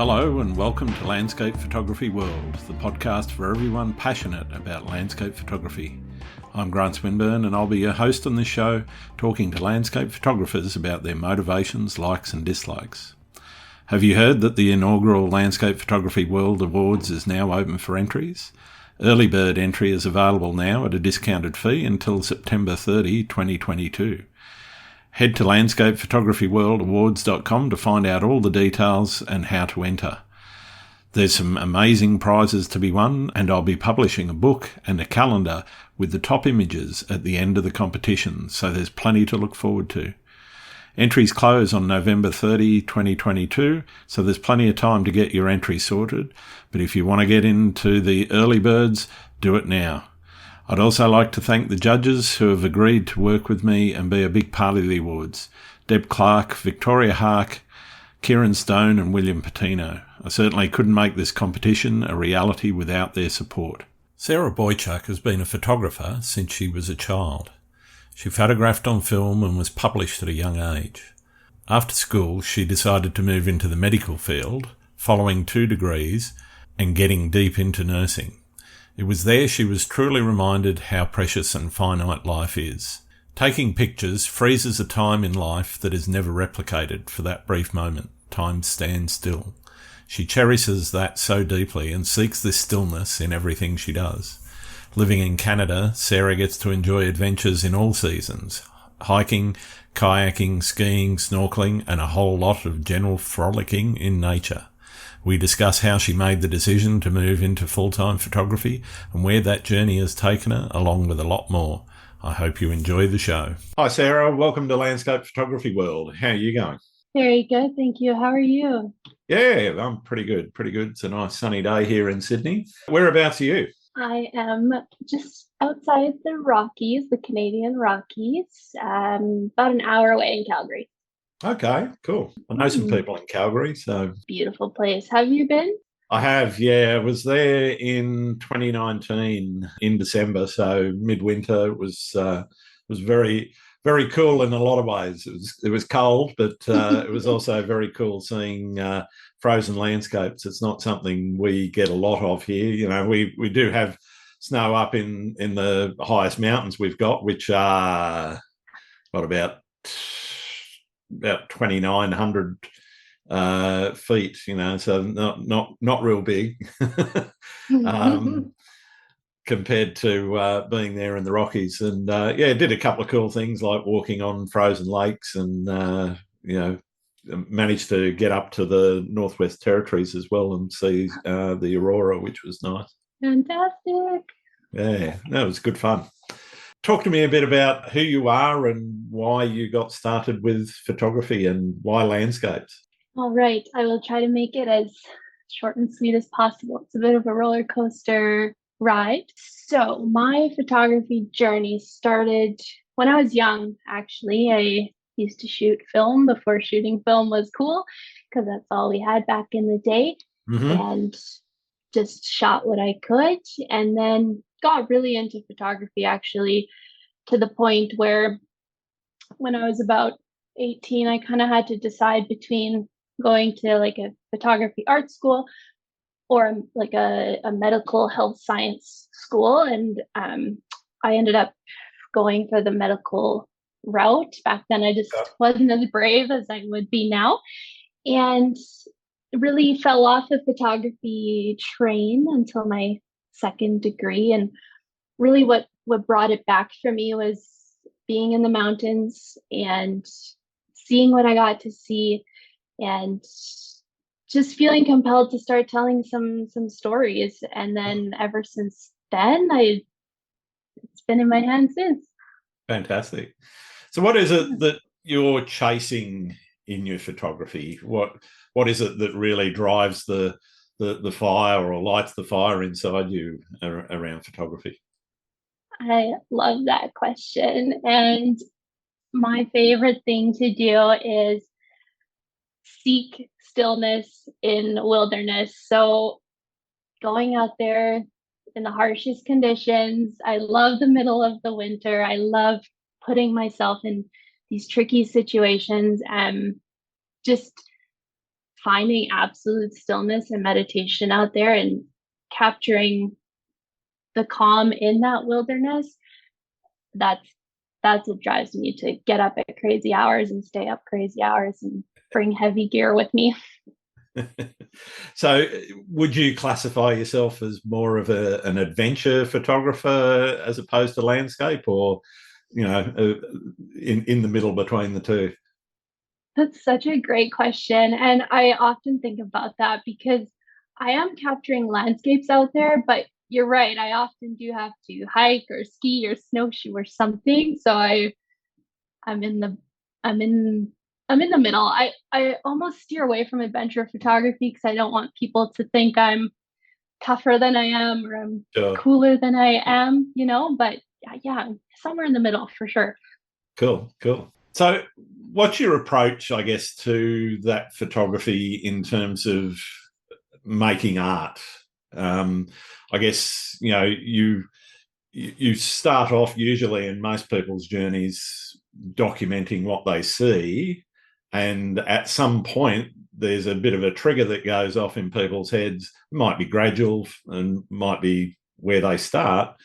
Hello and welcome to Landscape Photography World, the podcast for everyone passionate about landscape photography. I'm Grant Swinburne and I'll be your host on this show, talking to landscape photographers about their motivations, likes and dislikes. Have you heard that the inaugural Landscape Photography World Awards is now open for entries? Early bird entry is available now at a discounted fee until September 30, 2022. Head to landscapephotographyworldawards.com to find out all the details and how to enter. There's some amazing prizes to be won, and I'll be publishing a book and a calendar with the top images at the end of the competition, so there's plenty to look forward to. Entries close on November 30, 2022, so there's plenty of time to get your entry sorted, but if you want to get into the early birds, do it now. I'd also like to thank the judges who have agreed to work with me and be a big part of the awards. Deb Clark, Victoria Hark, Kieran Stone and William Patino. I certainly couldn't make this competition a reality without their support. Sara Boychuk has been a photographer since she was a child. She photographed on film and was published at a young age. After school, she decided to move into the medical field, following 2 degrees and getting deep into nursing. It was there she was truly reminded how precious and finite life is. Taking pictures freezes a time in life that is never replicated for that brief moment. Time stands still. She cherishes that so deeply and seeks this stillness in everything she does. Living in Canada, Sara gets to enjoy adventures in all seasons. Hiking, kayaking, skiing, snorkelling and a whole lot of general frolicking in nature. We discuss how she made the decision to move into full-time photography and where that journey has taken her, along with a lot more. I hope you enjoy the show. Hi, Sara. Welcome to Landscape Photography World. How are you going? Very good, thank you. How are you? Yeah, I'm pretty good. It's a nice sunny day here in Sydney. Whereabouts are you? I am just outside the Rockies, the Canadian Rockies, about an hour away in Calgary. Okay, cool. I know some people in Calgary, so... Beautiful place. Have you been? I have, yeah. I was there in 2019 in December, so midwinter. It was very, very cool in a lot of ways. It was cold, but it was also very cool seeing frozen landscapes. It's not something we get a lot of here. You know, we do have snow up in the highest mountains we've got, which are about 2,900 feet, you know, so not real big compared to being there in the Rockies. And did a couple of cool things like walking on frozen lakes and managed to get up to the Northwest Territories as well and see the aurora, which was nice. Fantastic. Yeah, that was good fun. Talk to me a bit about who you are and why you got started with photography and why landscapes. All right, I will try to make it as short and sweet as possible. It's a bit of a roller coaster ride. So my photography journey started when I was young, actually. I used to shoot film before shooting film was cool, because that's all we had back in the day. And just shot what I could, and then got really into photography, actually, to the point where when I was about 18, I kind of had to decide between going to like a photography art school or like a medical health science school. And I ended up going for the medical route. Back then, I just wasn't as brave as I would be now. And really fell off the photography train until my second degree. And really what brought it back for me was being in the mountains and seeing what I got to see and just feeling compelled to start telling some stories. And then ever since then, it's been in my hands since. Fantastic. So what is it that you're chasing in your photography? What is it that really drives the fire or lights the fire inside you around photography? I love that question. And my favorite thing to do is seek stillness in wilderness. So going out there in the harshest conditions. I love the middle of the winter. I love putting myself in these tricky situations. Just finding absolute stillness and meditation out there and capturing the calm in that wilderness, that's that's what drives me to get up at crazy hours and stay up crazy hours and bring heavy gear with me. So, would you classify yourself as more of an adventure photographer as opposed to landscape, or in the middle between the two? That's such a great question. And I often think about that because I am capturing landscapes out there, but you're right. I often do have to hike or ski or snowshoe or something. So I'm in the I'm in I'm in the middle. I almost steer away from adventure photography because I don't want people to think I'm tougher than I am or I'm Sure. cooler than I am, but yeah, somewhere in the middle for sure. Cool, cool. So, what's your approach, I guess, to that photography in terms of making art? Um, I guess you start off usually in most people's journeys documenting what they see, and at some point there's a bit of a trigger that goes off in people's heads. It might be gradual and might be where they start,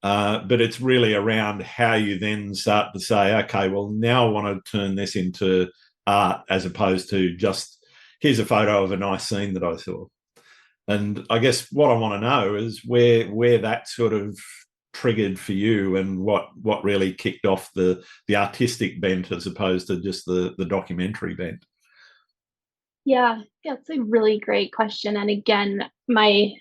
but it's really around how you then start to say, okay, well, now I want to turn this into art as opposed to just here's a photo of a nice scene that I saw. And I guess what I want to know is where that sort of triggered for you, and what really kicked off the artistic bent as opposed to just the documentary bent. Yeah, that's a really great question. And again, my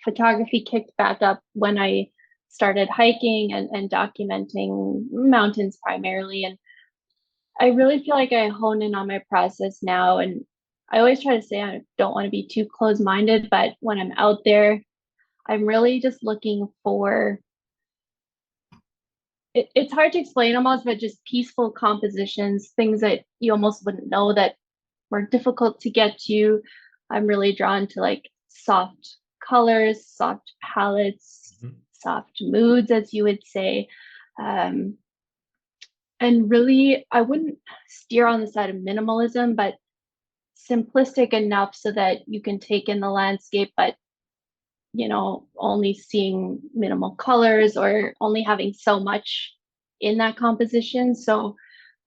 photography kicked back up when I started hiking and documenting mountains primarily. And I really feel like I hone in on my process now. And I always try to say I don't want to be too close-minded, but when I'm out there, I'm really just looking for it's hard to explain almost, but just peaceful compositions, things that you almost wouldn't know that were difficult to get to. I'm really drawn to like soft colors, soft palettes, Mm-hmm. soft moods, as you would say. Um, and really, I wouldn't steer on the side of minimalism, but simplistic enough so that you can take in the landscape, but only seeing minimal colors or only having so much in that composition. So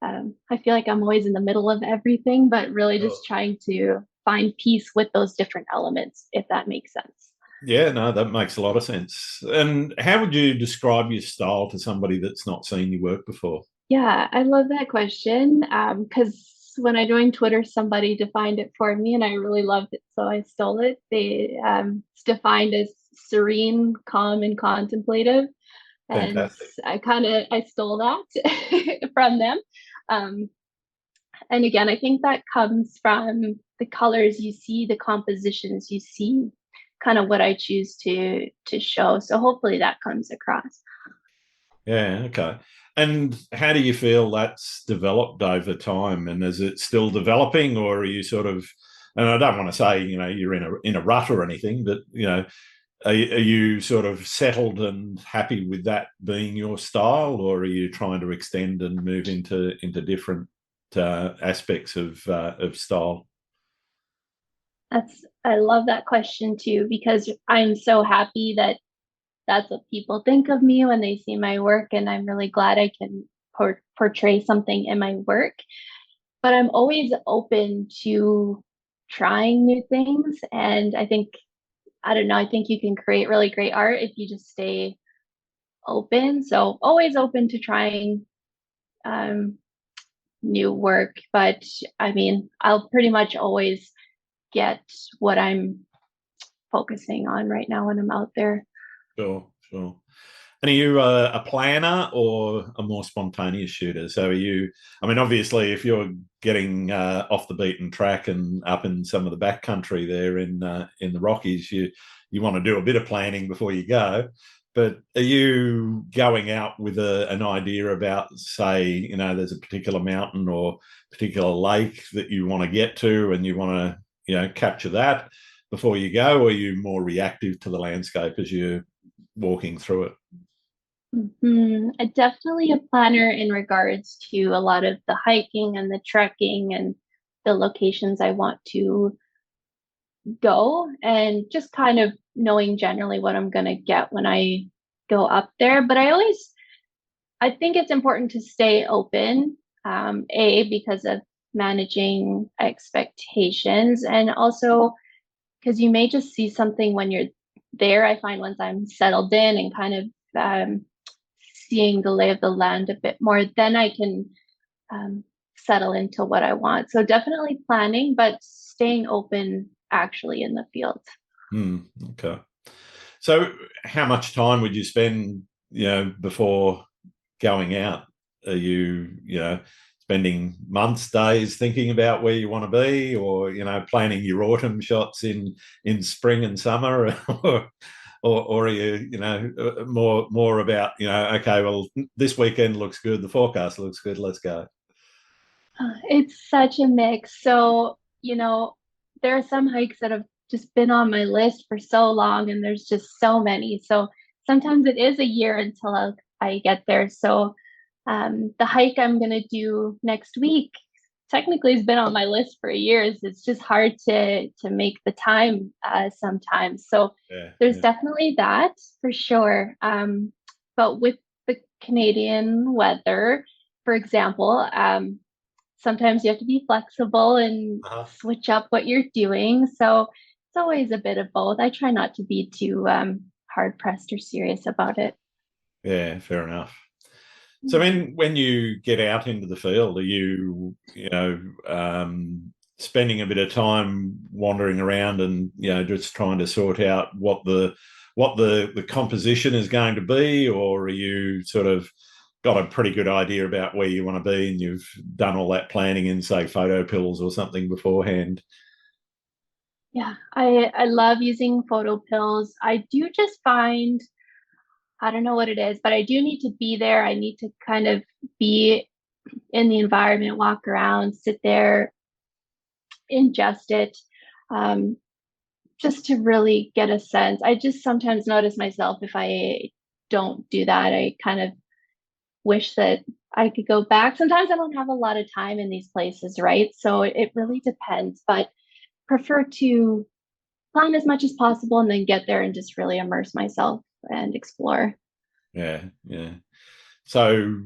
I feel like I'm always in the middle of everything, but really just trying to find peace with those different elements, if that makes sense. Yeah, no, that makes a lot of sense. And how would you describe your style to somebody that's not seen your work before? Yeah, I love that question because when I joined Twitter, somebody defined it for me and I really loved it. So I stole it. It's defined as serene, calm, and contemplative. And Fantastic. I stole that from them. Um, and again, I think that comes from the colors you see, the compositions you see, kind of what I choose to show. So hopefully that comes across. Yeah, okay. And how do you feel that's developed over time? And is it still developing, or are you sort of? And I don't want to say you're in a rut or anything, but are you sort of settled and happy with that being your style, or are you trying to extend and move into different aspects of style? I love that question too, because I'm so happy that that's what people think of me when they see my work. And I'm really glad I can portray something in my work. But I'm always open to trying new things. And I don't know, I think you can create really great art if you just stay open. So always open to trying um, new work. But I mean, I'll pretty much always get what I'm focusing on right now when I'm out there. Sure, sure. And are you a planner or a more spontaneous shooter? So are you? I mean, obviously, if you're getting off the beaten track and up in some of the backcountry there in the Rockies, you want to do a bit of planning before you go. But are you going out with an idea about, say, there's a particular mountain or particular lake that you want to get to, and you want to, capture that before you go, or are you more reactive to the landscape as you're walking through it? Definitely a planner in regards to a lot of the hiking and the trekking and the locations I want to go, and just kind of knowing generally what I'm going to get when I go up there. But I think it's important to stay open, because of managing expectations, and also because you may just see something when you're there. I find once I'm settled in and kind of seeing the lay of the land a bit more, then I can um, settle into what I want. So definitely planning, but staying open actually in the field. Okay. So how much time would you spend, before going out? Are you spending months, days thinking about where you want to be, or, planning your autumn shots in spring and summer, or are you, more about, okay, well, this weekend looks good, the forecast looks good, let's go. It's such a mix. So, there are some hikes that have just been on my list for so long, and there's just so many. So sometimes it is a year until I get there. So the hike I'm going to do next week technically has been on my list for years. It's just hard to make the time sometimes. So Yeah, there's yeah. definitely that for sure. But with the Canadian weather, for example, sometimes you have to be flexible and Uh-huh. switch up what you're doing. So it's always a bit of both. I try not to be too hard pressed or serious about it. Yeah, fair enough. So when you get out into the field, are spending a bit of time wandering around and just trying to sort out what the composition is going to be, or are you sort of got a pretty good idea about where you want to be and you've done all that planning in, say, photo pills or something beforehand? Yeah, I love using photo pills. I do just find, I don't know what it is, but I do need to be there. I need to kind of be in the environment, walk around, sit there, ingest it, um, just to really get a sense. I just sometimes notice myself if I don't do that. I kind of wish that I could go back. Sometimes I don't have a lot of time in these places, right? So it really depends, but prefer to plan as much as possible and then get there and just really immerse myself and explore. Yeah, yeah. So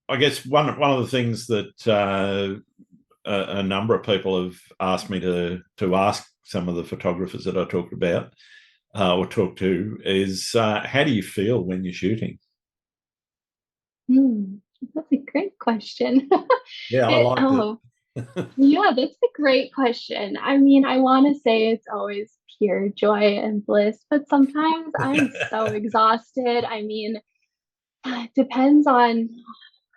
I guess one of the things that a number of people have asked me to ask some of the photographers that I talked about or talk to is how do you feel when you're shooting? Hmm, that's a great question. Yeah, I liked it. Oh, yeah, that's a great question. I mean, I want to say it's always pure joy and bliss, but sometimes I'm so exhausted. I mean, it depends on,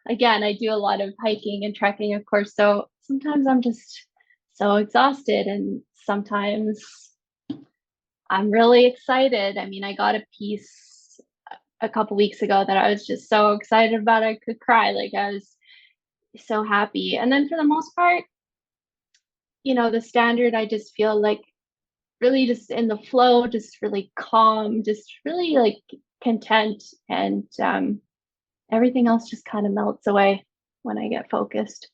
again, I do a lot of hiking and trekking, of course, so sometimes I'm just so exhausted, and sometimes I'm really excited. I mean, I got a piece a couple weeks ago that I was just so excited about I could cry. Like I was so happy. And then for the most part, the standard, I just feel like really just in the flow, just really calm, just really like content, and everything else just kind of melts away when I get focused.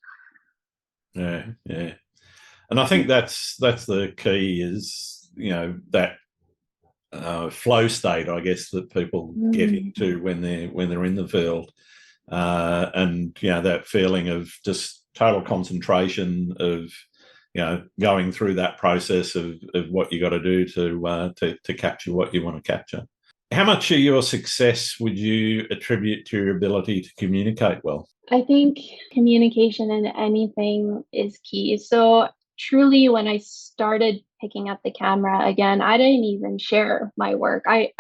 Yeah, yeah. And I think that's the key is, that flow state, I guess, that people get Mm. into when they're in the field. And that feeling of just total concentration of going through that process of what you got to do to capture what you want to capture. How much of your success would you attribute to your ability to communicate well? I think communication in anything is key. So truly, when I started picking up the camera again, I didn't even share my work. I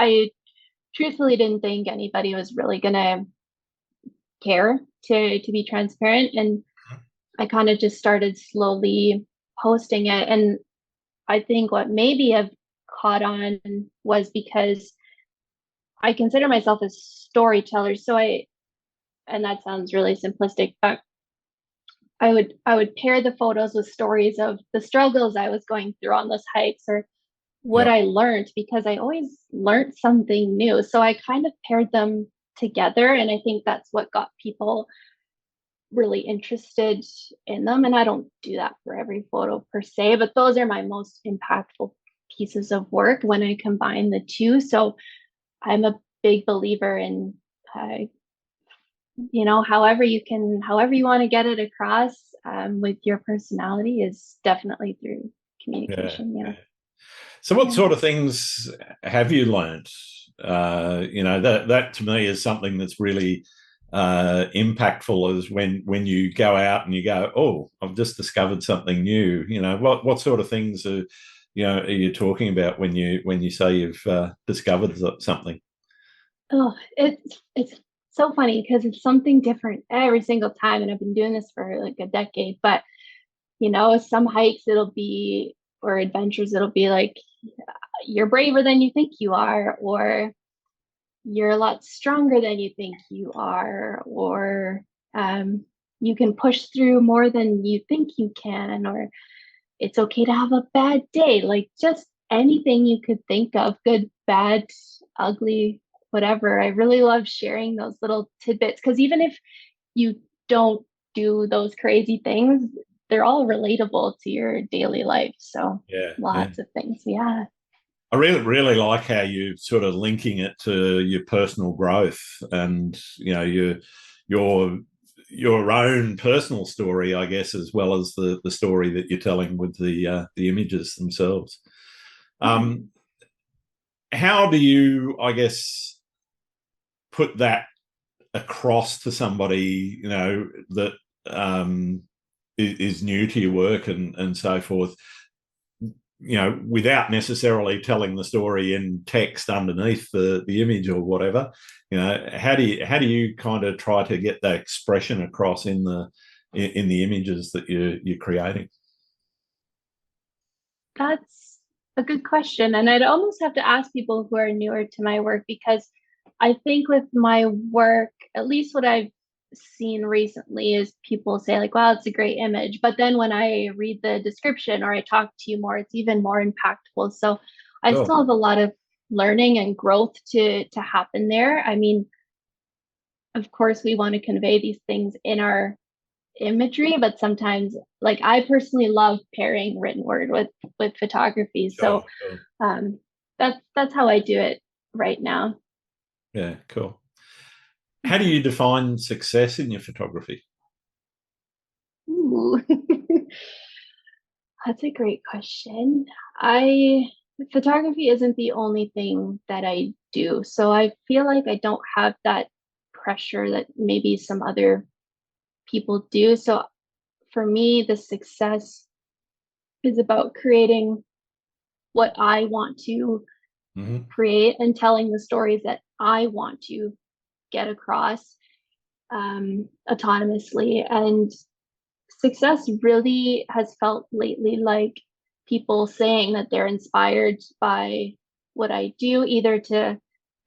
truthfully didn't think anybody was really gonna care, to be transparent, and I kind of just started slowly posting it. And I think what maybe have caught on was because I consider myself a storyteller. So and that sounds really simplistic, but I would pair the photos with stories of the struggles I was going through on those hikes, or what Yep. I learned, because I always learned something new. So I kind of paired them together, and I think that's what got people really interested in them. And I don't do that for every photo per se, but those are my most impactful pieces of work when I combine the two. So I'm a big believer in, however you want to get it across with your personality is definitely through Yeah. communication. Yeah. So what Yeah. sort of things have you learnt? That to me is something that's really impactful, is when you go out and you go, oh, I've just discovered something new. What sort of things are you talking about when you say you've discovered something? Oh, it's so funny because it's something different every single time. And I've been doing this for like a decade, but some hikes it'll be, or adventures, it'll be like you're braver than you think you are, or you're a lot stronger than you think you are, or you can push through more than you think you can, or it's okay to have a bad day. Like just anything you could think of, good, bad, ugly, whatever. I really love sharing those little tidbits because even if you don't do those crazy things, they're all relatable to your daily life. So Yeah, yeah. lots of things. Yeah. I really, really like how you sort of linking it to your personal growth and your your own personal story, I guess, as well as the story that you're telling with the images themselves. Yeah. Um, how do you, I guess, put that across to somebody that is new to your work and so forth? Without necessarily telling the story in text underneath the image or whatever, how do you kind of try to get that expression across in the images that you're creating? That's a good question. And I'd almost have to ask people who are newer to my work because I think with my work, at least what I've seen recently is people say, like, wow, it's a great image. But then when I read the description or I talk to you more, it's even more impactful. So I Sure. still have a lot of learning and growth to happen there. I mean, of course, we want to convey these things in our imagery, but sometimes, like, I personally love pairing written word with photography. Sure, So sure. um, that's how I do it right now. Yeah, cool. How do you define success in your photography? Ooh, that's a great question. I Photography isn't the only thing that I do, so I feel like I don't have that pressure that maybe some other people do. So for me, the success is about creating what I want to Mm-hmm. create and telling the stories that I want to get across autonomously. And success really has felt lately like people saying that they're inspired by what I do, either to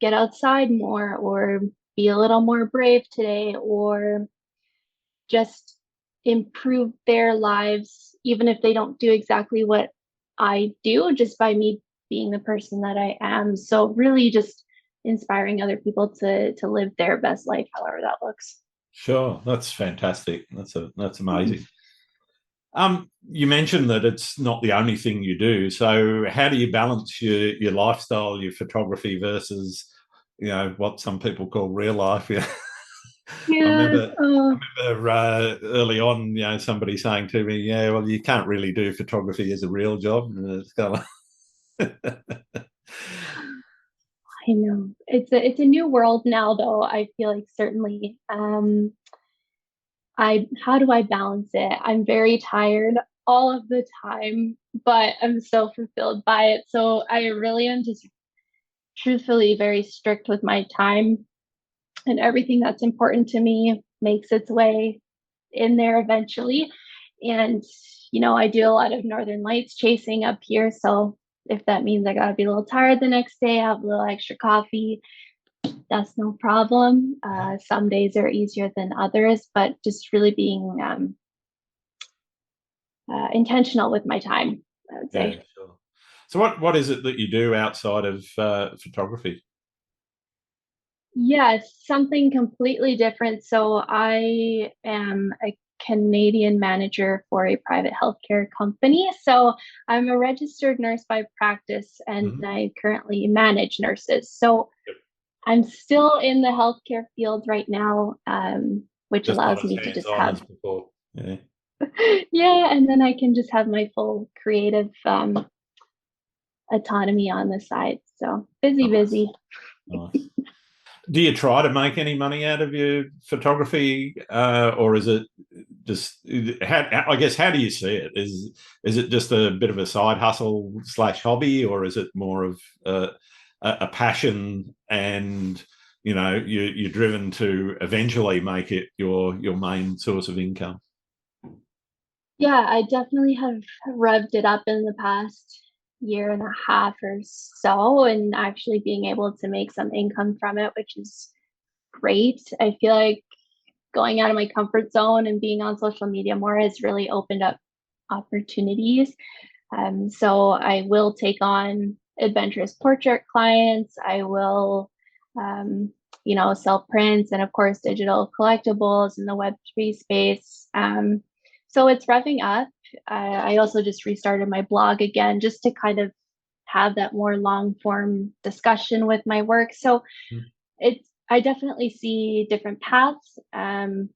get outside more or be a little more brave today, or just improve their lives, even if they don't do exactly what I do, just by me being the person that I am. So really just inspiring other people to live their best life, however that looks. Sure, that's fantastic. That's amazing. You mentioned that it's not the only thing you do. So how do you balance your lifestyle, your photography versus, what some people call real life? Yeah. I Yeah. remember, early on, somebody saying to me, "Yeah, well, you can't really do photography as a real job." And it's kind of I know it's a new world now, though. I feel like certainly. I How do I balance it? I'm very tired all of the time, but I'm so fulfilled by it. So I really am just truthfully very strict with my time, and everything that's important to me makes its way in there eventually. And I do a lot of northern lights chasing up here, so if that means I got to be a little tired the next day, have a little extra coffee, that's no problem. Some days are easier than others, but just really being intentional with my time, I would yeah, say. sure. So what is it that you do outside of photography? Yes, something completely different. So I am a Canadian manager for a private healthcare company. So I'm a registered nurse by practice and Mhm. I currently manage nurses. So Yep. I'm still in the healthcare field right now, which Just not allows as me to just hands-on have, as before. Yeah. yeah, and then I can just have my full creative autonomy on the side. So busy, Nice. busy. Nice. Do you try to make any money out of your photography, or is it just? I guess, how do you see it? Is it just a bit of a side hustle slash hobby, or is it more of a passion, and you're driven to eventually make it your main source of income? Yeah, I definitely have revved it up in the past year and a half or so, and actually being able to make some income from it, which is great. I feel like going out of my comfort zone and being on social media more has really opened up opportunities. So I will take on adventurous portrait clients. I will, um, sell prints and of course digital collectibles in the Web3 space. So it's revving up. I also just restarted my blog again just to kind of have that more long form discussion with my work. So I definitely see different paths. And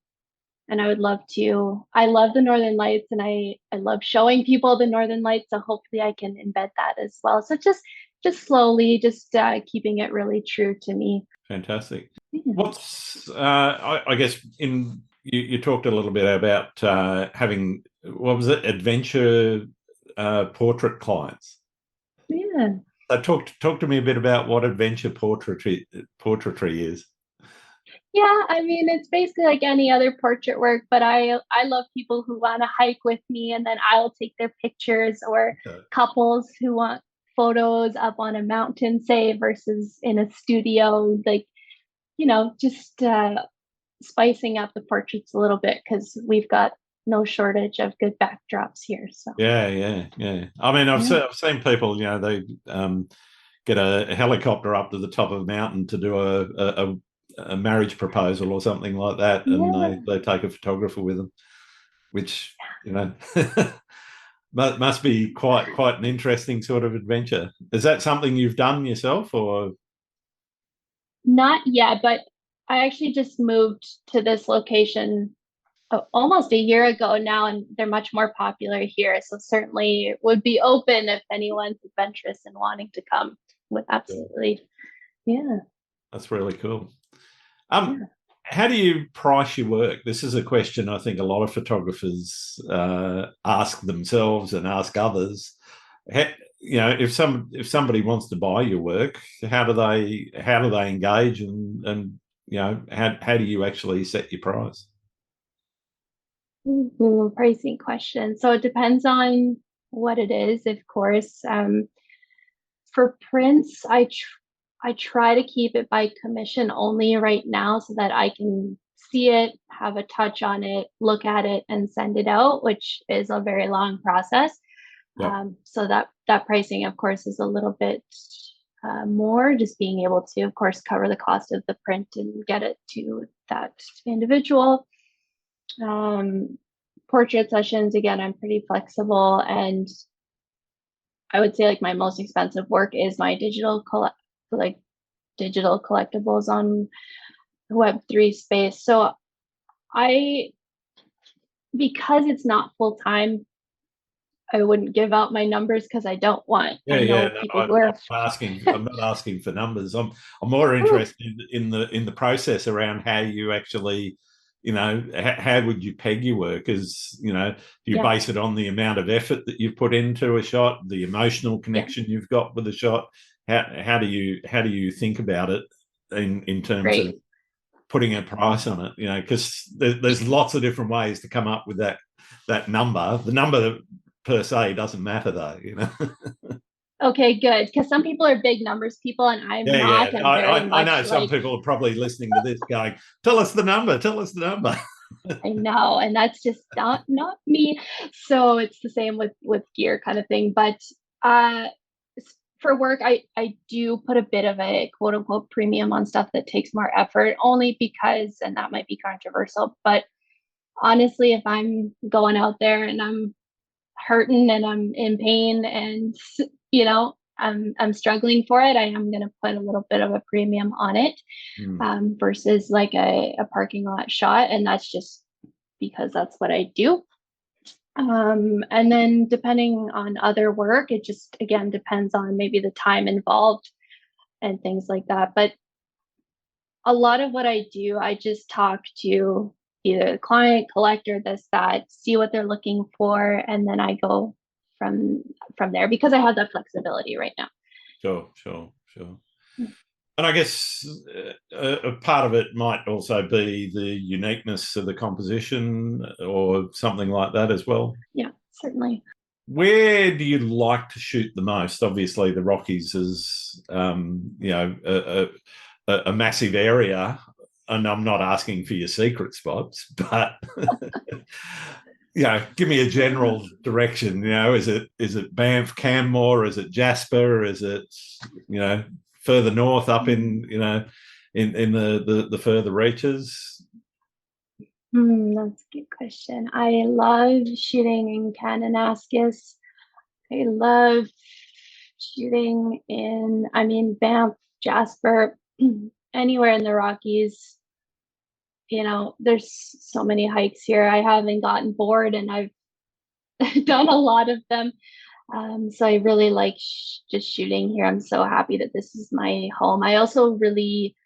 I would love to. I love the Northern Lights, and I love showing people the Northern Lights. So hopefully, I can embed that as well. So just slowly, just keeping it really true to me. Fantastic. Yeah. What's I guess you talked a little bit about having, what was it, adventure portrait clients. Yeah. So talk to me a bit about what adventure portraiture is. Yeah, I mean it's basically like any other portrait work, but I love people who want to hike with me and then I'll take their pictures, or Okay. couples who want photos up on a mountain, say, versus in a studio, like, just spicing up the portraits a little bit because we've got no shortage of good backdrops here. So Yeah, yeah, yeah. I mean, yeah, I've seen people, they get a helicopter up to the top of a mountain to do a marriage proposal or something like that, and yeah. they take a photographer with them, which must be quite an interesting sort of adventure. Is that something you've done yourself, or? Not yet, but I actually just moved to this location almost a year ago now, and they're much more popular here. So certainly would be open if anyone's adventurous and wanting to come. With Yeah, absolutely, yeah, that's really cool. Um, yeah. how do you price your work? This is a question I think a lot of photographers ask themselves and ask others. Ha- if somebody wants to buy your work, how do they engage, and how do you actually set your price? Pricing question. So it depends on what it is, of course. For prints, I try to keep it by commission only right now so that I can see it, have a touch on it, look at it, and send it out, which is a very long process. Yep. So that pricing, of course, is a little bit more, just being able to, of course, cover the cost of the print and get it to that individual. Um, Portrait sessions, again, I'm pretty flexible, and I would say like my most expensive work is my like digital collectibles on Web3 space. So I, because it's not full time, I wouldn't give out my numbers because I don't want. Yeah, I yeah. know No, people who are, I'm not asking for numbers. I'm more oh, interested in the process around how you actually, how would you peg your work? Do you yeah, base it on the amount of effort that you put into a shot, the emotional yeah, connection you've got with a shot? How do you think about it in terms of great. putting a price on it? Because there's lots of different ways to come up with that number. The number per se doesn't matter, though. Okay, good. Because some people are big numbers people, and I'm Yeah, yeah. not. I'm very I much know some like, people are probably listening to this going, tell us the number, tell us the number. I know, and that's just not me. So it's the same with gear kind of thing. But uh for work, I do put a bit of a quote unquote premium on stuff that takes more effort, only because, and that might be controversial, but honestly, if I'm going out there and I'm hurting and I'm in pain and, I'm struggling for it, I am going to put a little bit of a premium on it, versus like a parking lot shot. And that's just because that's what I do. And then depending on other work, it just again depends on maybe the time involved and things like that. But a lot of what I do, I just talk to either the client, collector, this, that, see what they're looking for, and then I go from there because I have that flexibility right now. Sure. And I guess a part of it might also be the uniqueness of the composition or something like that as well. Yeah, certainly. Where do you like to shoot the most? Obviously, the Rockies is, a massive area, and I'm not asking for your secret spots, but give me a general direction. Is it Banff, Canmore? Is it Jasper? Is it further north up in the further reaches? That's a good question. I love shooting in Kananaskis. I love shooting Banff, Jasper, anywhere in the Rockies. There's so many hikes here. I haven't gotten bored and I've done a lot of them. So I really like just shooting here. I'm so happy that this is my home. I also really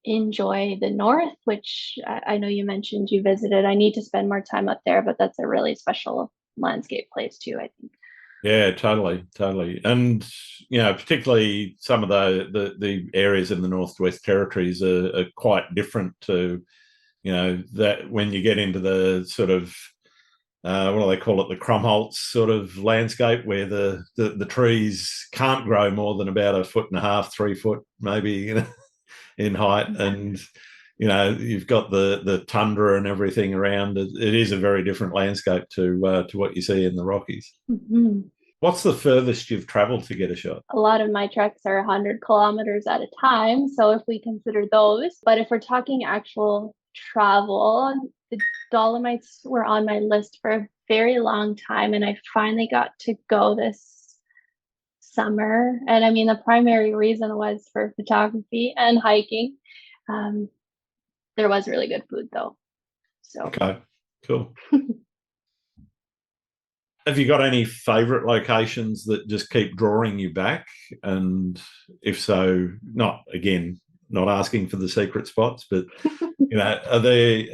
enjoy the north, which I know you mentioned you visited. I need to spend more time up there, but that's a really special landscape place too, I think. Yeah, totally. And, particularly some of the areas in the Northwest Territories are quite different to, that when you get into the sort of, what do they call it, the Krumholtz sort of landscape where the trees can't grow more than about 1.5 feet, 3 foot maybe, in height. And, you've got the tundra and everything around. It is a very different landscape to what you see in the Rockies. Mm-hmm. What's the furthest you've traveled to get a shot? A lot of my treks are 100 kilometers at a time. So if we consider those, but if we're talking actual travel, the Dolomites were on my list for a very long time. And I finally got to go this summer. And the primary reason was for photography and hiking. There was really good food though. So okay, cool. Have you got any favorite locations that just keep drawing you back? And if so, not asking for the secret spots, but are there,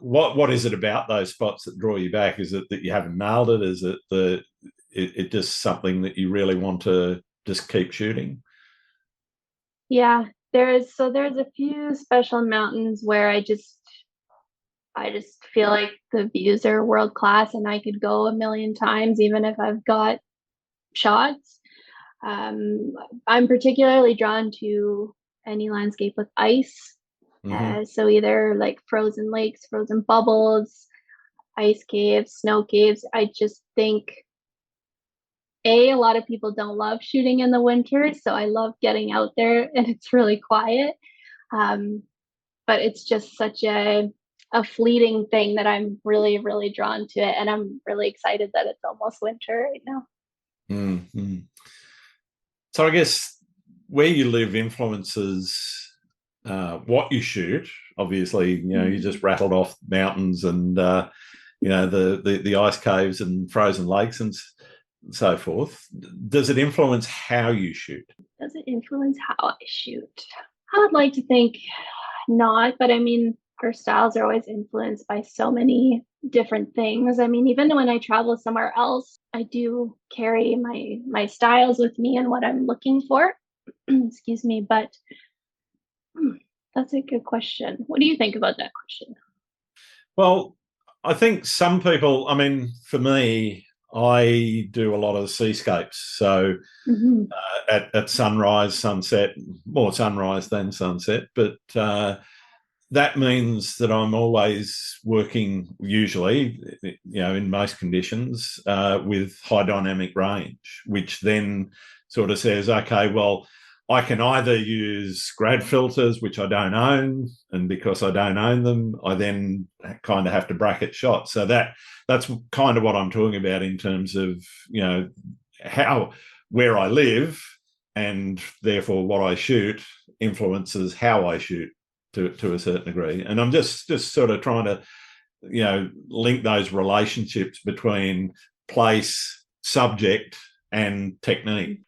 what is it about those spots that draw you back? Is it that you haven't nailed it? Is it it just something that you really want to just keep shooting? Yeah, there's a few special mountains where I just feel like the views are world class and I could go a million times even if I've got shots. I'm particularly drawn to any landscape with ice. So either like frozen lakes, frozen bubbles, ice caves, snow caves. I just think a lot of people don't love shooting in the winter, so I love getting out there and it's really quiet. But it's just such a fleeting thing that I'm really, really drawn to it. And I'm really excited that it's almost winter right now. Mm-hmm. So I guess where you live influences what you shoot. Obviously, you just rattled off mountains and, the ice caves and frozen lakes and so forth. Does it influence how you shoot? Does it influence how I shoot? I would like to think not, but our styles are always influenced by so many different things. Even when I travel somewhere else, I do carry my styles with me and what I'm looking for. Excuse me, but that's a good question. What do you think about that question? Well, I think some people, for me, I do a lot of seascapes. So at sunrise, sunset, more sunrise than sunset, but that means that I'm always working, usually, in most conditions, with high dynamic range, which then sort of says, okay, well, I can either use grad filters, which I don't own, and because I don't own them, I then kind of have to bracket shots. So that's kind of what I'm talking about in terms of, where I live, and therefore what I shoot influences how I shoot to a certain degree. And I'm just sort of trying to, link those relationships between place, subject, and technique.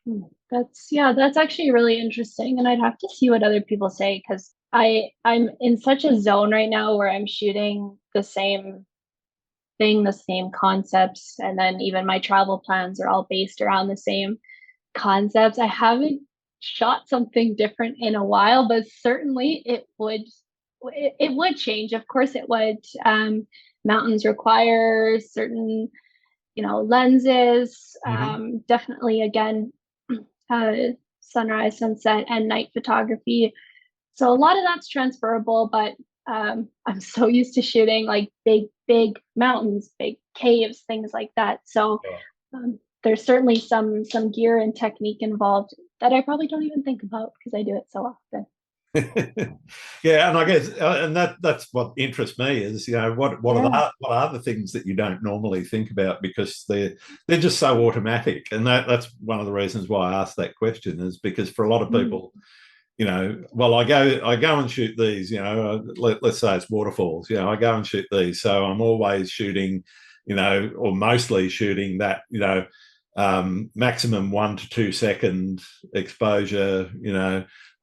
That's actually really interesting. And I'd have to see what other people say, because I'm in such a zone right now where I'm shooting the same thing, the same concepts, and then even my travel plans are all based around the same concepts. I haven't shot something different in a while, but certainly it would change. Of course it would. Mountains require certain, lenses. Definitely, again, sunrise, sunset, and night photography. So a lot of that's transferable, but I'm so used to shooting like big mountains, big caves, things like that. So there's certainly some gear and technique involved that I probably don't even think about because I do it so often. Yeah, and I guess, and that's what interests me is, what are the things that you don't normally think about, because they're just so automatic, and that's one of the reasons why I asked that question, is because for a lot of people, well, I go and shoot these, let's say it's waterfalls, I go and shoot these, so I'm always shooting, or mostly shooting that, maximum 1 to 2 second exposure.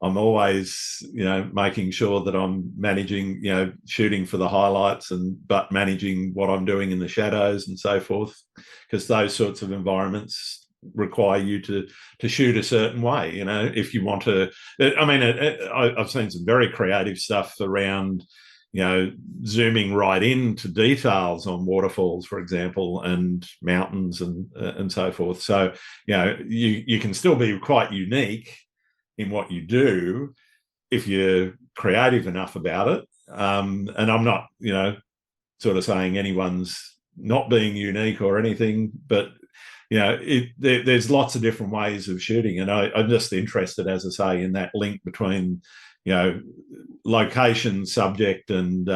I'm always, making sure that I'm managing, shooting for the highlights, but managing what I'm doing in the shadows and so forth, because those sorts of environments require you to shoot a certain way. If you want to, I mean, I've seen some very creative stuff around, zooming right into details on waterfalls, for example, and mountains and so forth. So, you can still be quite unique in what you do if you're creative enough about it. And I'm not, sort of saying anyone's not being unique or anything, but there's lots of different ways of shooting, and I'm just interested, as I say, in that link between location, subject, and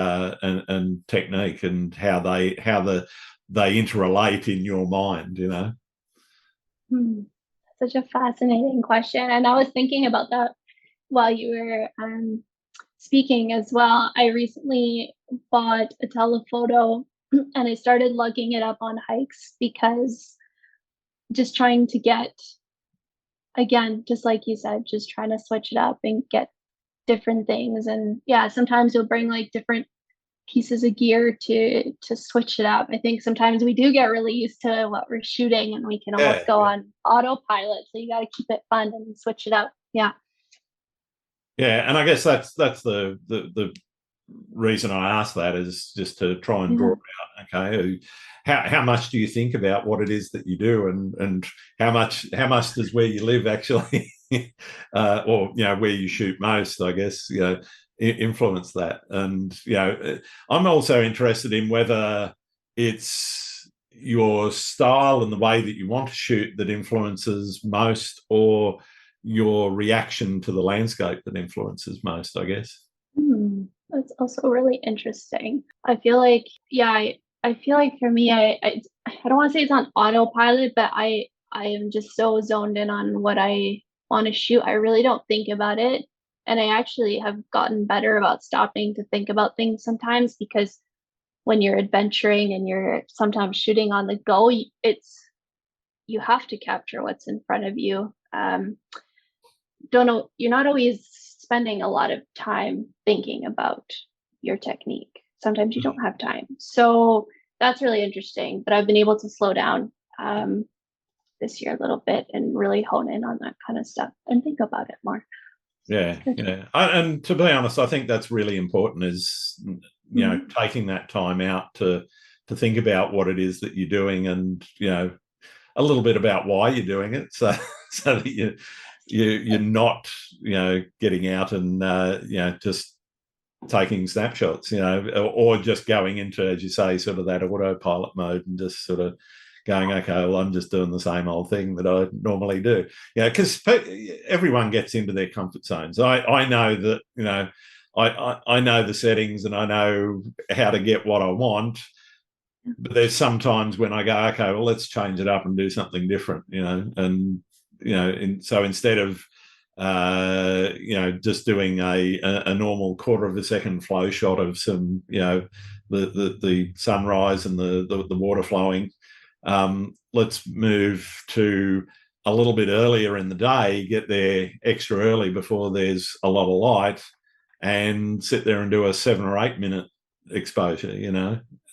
technique, and how they interrelate in your mind. Such a fascinating question, and I was thinking about that while you were speaking as well. I recently bought a telephoto and I started lugging it up on hikes, because just trying to get, again, just like you said, just trying to switch it up and get different things. And yeah, sometimes you'll bring like different pieces of gear to switch it up. I think sometimes we do get really used to what we're shooting and we can almost go on autopilot. So you got to keep it fun and switch it up. Yeah. Yeah, and I guess that's the reason I asked that, is just to try and draw out, okay, how much do you think about what it is that you do, and how much does where you live actually or where you shoot most, I guess, influence that. And I'm also interested in whether it's your style and the way that you want to shoot that influences most, or your reaction to the landscape that influences most, I guess. That's also really interesting. I feel like, I feel like for me, I don't want to say it's on autopilot, but I am just so zoned in on what I want to shoot. I really don't think about it. And I actually have gotten better about stopping to think about things sometimes, because when you're adventuring and you're sometimes shooting on the go, you have to capture what's in front of you. Don't know, you're not always spending a lot of time thinking about your technique. Sometimes you don't have time. So that's really interesting. But I've been able to slow down this year a little bit and really hone in on that kind of stuff and think about it more. Yeah. And to be honest, I think that's really important, is, taking that time out to think about what it is that you're doing, and, a little bit about why you're doing it, so that you're not, getting out and, just taking snapshots, or just going into, as you say, sort of that autopilot mode, and just sort of going, okay, well, I'm just doing the same old thing that I normally do. Yeah, because everyone gets into their comfort zones. I know that, I know the settings and I know how to get what I want. But there's sometimes when I go, okay, well, let's change it up and do something different, so instead of just doing a normal quarter of a second flow shot of some, the sunrise and the water flowing. Let's move to a little bit earlier in the day, get there extra early before there's a lot of light, and sit there and do a 7 or 8 minute exposure.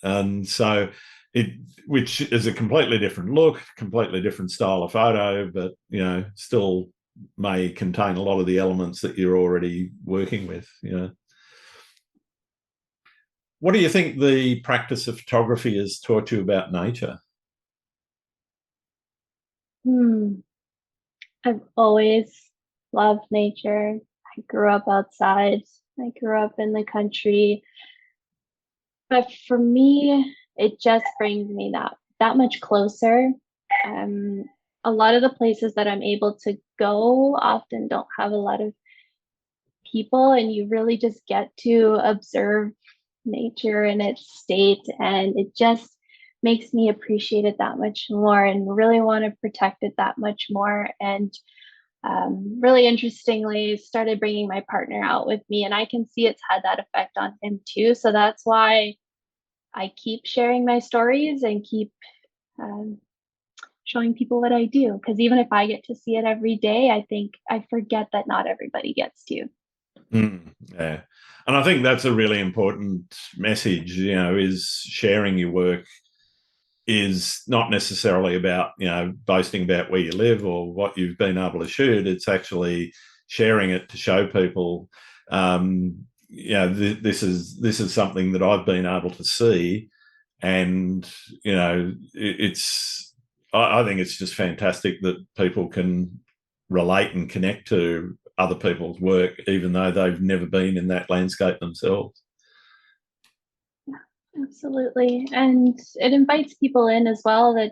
And so which is a completely different look, completely different style of photo, but still may contain a lot of the elements that you're already working with. What do you think the practice of photography has taught you about nature? I've always loved nature. I grew up outside. I grew up in the country. But for me, it just brings me that much closer. A lot of the places that I'm able to go often don't have a lot of people, and you really just get to observe nature in its state, and it just makes me appreciate it that much more and really want to protect it that much more. And really interestingly, started bringing my partner out with me, and I can see it's had that effect on him too. So that's why I keep sharing my stories and keep showing people what I do. Because even if I get to see it every day, I think I forget that not everybody gets to. Yeah. And I think that's a really important message, is sharing your work is not necessarily about, boasting about where you live or what you've been able to shoot. It's actually sharing it to show people, this is something that I've been able to see. And, I think it's just fantastic that people can relate and connect to other people's work, even though they've never been in that landscape themselves. Absolutely. And it invites people in as well that,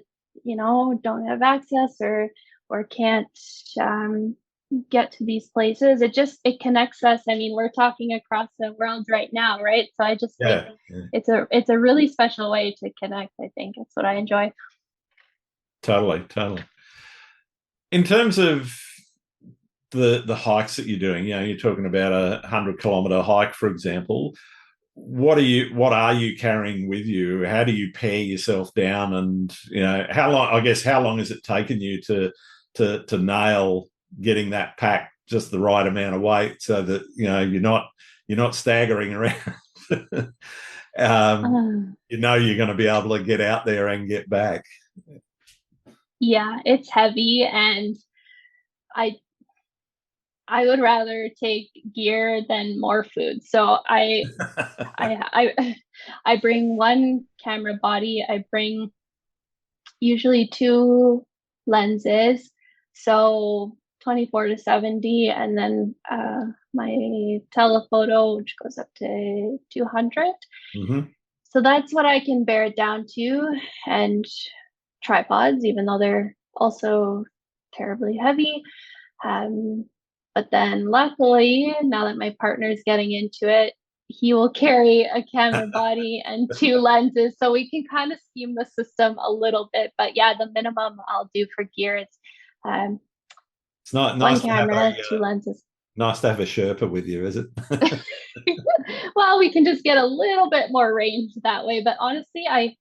don't have access or can't get to these places. It connects us. I mean, we're talking across the world right now, right? So I just think it's a really special way to connect. I think that's what I enjoy. Totally. In terms of the hikes that you're doing, you're talking about a 100-kilometer hike, for example. What are you carrying with you? How do you pare yourself down? And how long has it taken you to nail getting that pack just the right amount of weight so that you're not staggering around? You're going to be able to get out there and get back. Yeah, it's heavy, and I would rather take gear than more food. So I bring one camera body. I bring usually two lenses, so 24 to 70, and then my telephoto, which goes up to 200. Mm-hmm. So that's what I can bear it down to, and tripods, even though they're also terribly heavy. But then luckily, now that my partner's getting into it, he will carry a camera body and two lenses, so we can kind of scheme the system a little bit. But yeah, the minimum I'll do for gear is it's not one nice camera, two lenses. Nice to have a Sherpa with you, is it? Well, we can just get a little bit more range that way. But honestly, I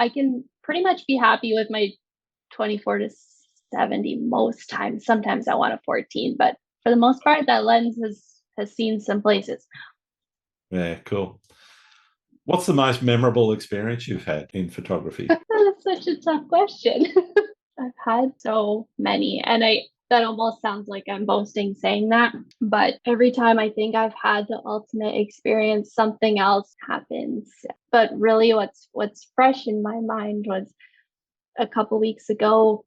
can pretty much be happy with my 24 to 70 most times. Sometimes I want a 14, but for the most part, that lens has seen some places. Yeah, cool. What's the most memorable experience you've had in photography? That's such a tough question. I've had so many, and that almost sounds like I'm boasting saying that, but every time I think I've had the ultimate experience, something else happens. But really what's fresh in my mind was a couple weeks ago,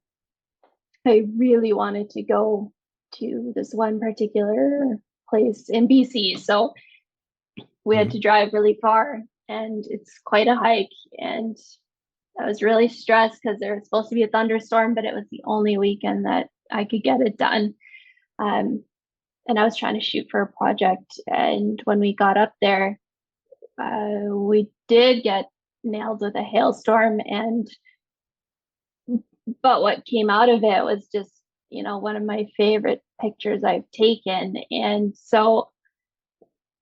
I really wanted to go to this one particular place in BC. So we had to drive really far, and it's quite a hike. And I was really stressed because there was supposed to be a thunderstorm, but it was the only weekend that I could get it done. Um, and I was trying to shoot for a project. And when we got up there, we did get nailed with a hailstorm. But what came out of it was just, one of my favorite pictures I've taken. And so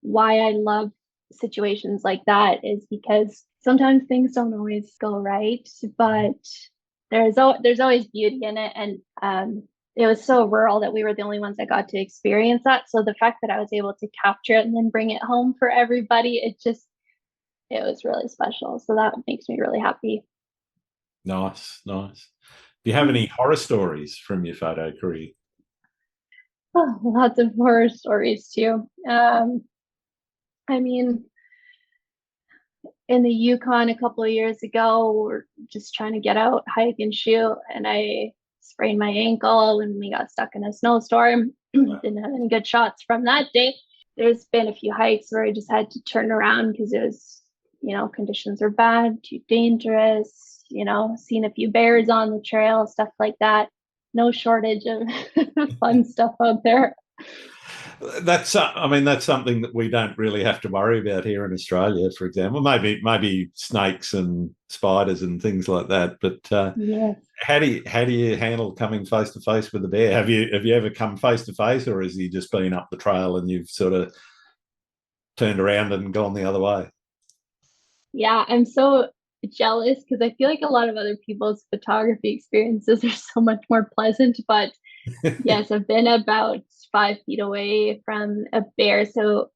why I love situations like that is because sometimes things don't always go right, but there's always beauty in it. And it was so rural that we were the only ones that got to experience that. So the fact that I was able to capture it and then bring it home for everybody, it was really special. So that makes me really happy. Nice, nice. Do you have any horror stories from your photo career? Oh, lots of horror stories too. I mean, in the Yukon a couple of years ago, we're just trying to get out, hike and shoot, and I sprained my ankle when we got stuck in a snowstorm. Didn't have any good shots from that day. There's been a few hikes where I just had to turn around because it was, conditions were bad, too dangerous, seen a few bears on the trail, stuff like that. No shortage of fun stuff out there. That's something that we don't really have to worry about here in Australia, for example. Maybe snakes and spiders and things like that. But Yes. how do you handle coming face to face with a bear? Have you ever come face to face, or has he just been up the trail and you've sort of turned around and gone the other way? Yeah, I'm so jealous because I feel like a lot of other people's photography experiences are so much more pleasant. But yes, I've been about 5 feet away from a bear. So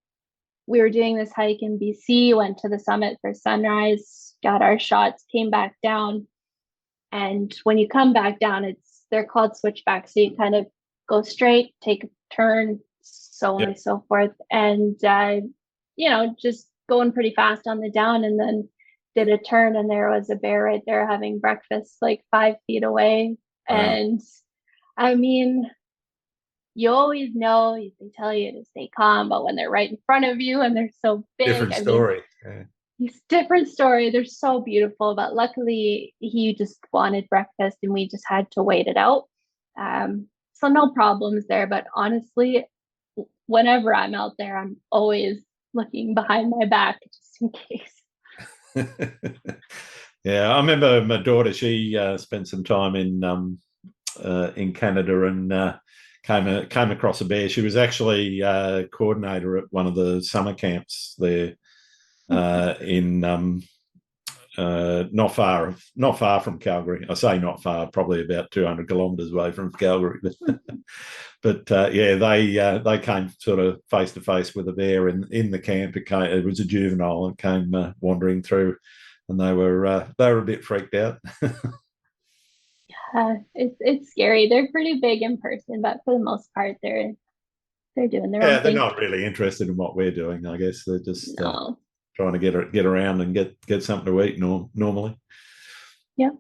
we were doing this hike in BC, went to the summit for sunrise, got our shots, came back down. And when you come back down, they're called switchbacks. So you kind of go straight, take a turn, so on Yep. and so forth. And just going pretty fast on the down, and then did a turn, and there was a bear right there having breakfast like 5 feet away. Wow. And I mean, you always know they tell you to stay calm, but when they're right in front of you and they're so big, Different I mean, story. Yeah. it's a different story. They're so beautiful, but luckily he just wanted breakfast and we just had to wait it out. So no problems there. But honestly, whenever I'm out there, I'm always looking behind my back just in case. Yeah, I remember my daughter. She spent some time in Canada and came across a bear. She was actually coordinator at one of the summer camps there in not far from Calgary. I say not far, probably about 200 kilometres away from Calgary. But yeah, they came sort of face to face with a bear in the camp. It was a juvenile. It came wandering through, and they were a bit freaked out. It's scary. They're pretty big in person, but for the most part, they're doing their Yeah, own they're thing. not really interested in what we're doing. I guess they're just No. trying to get around and get something to eat normally. Yeah.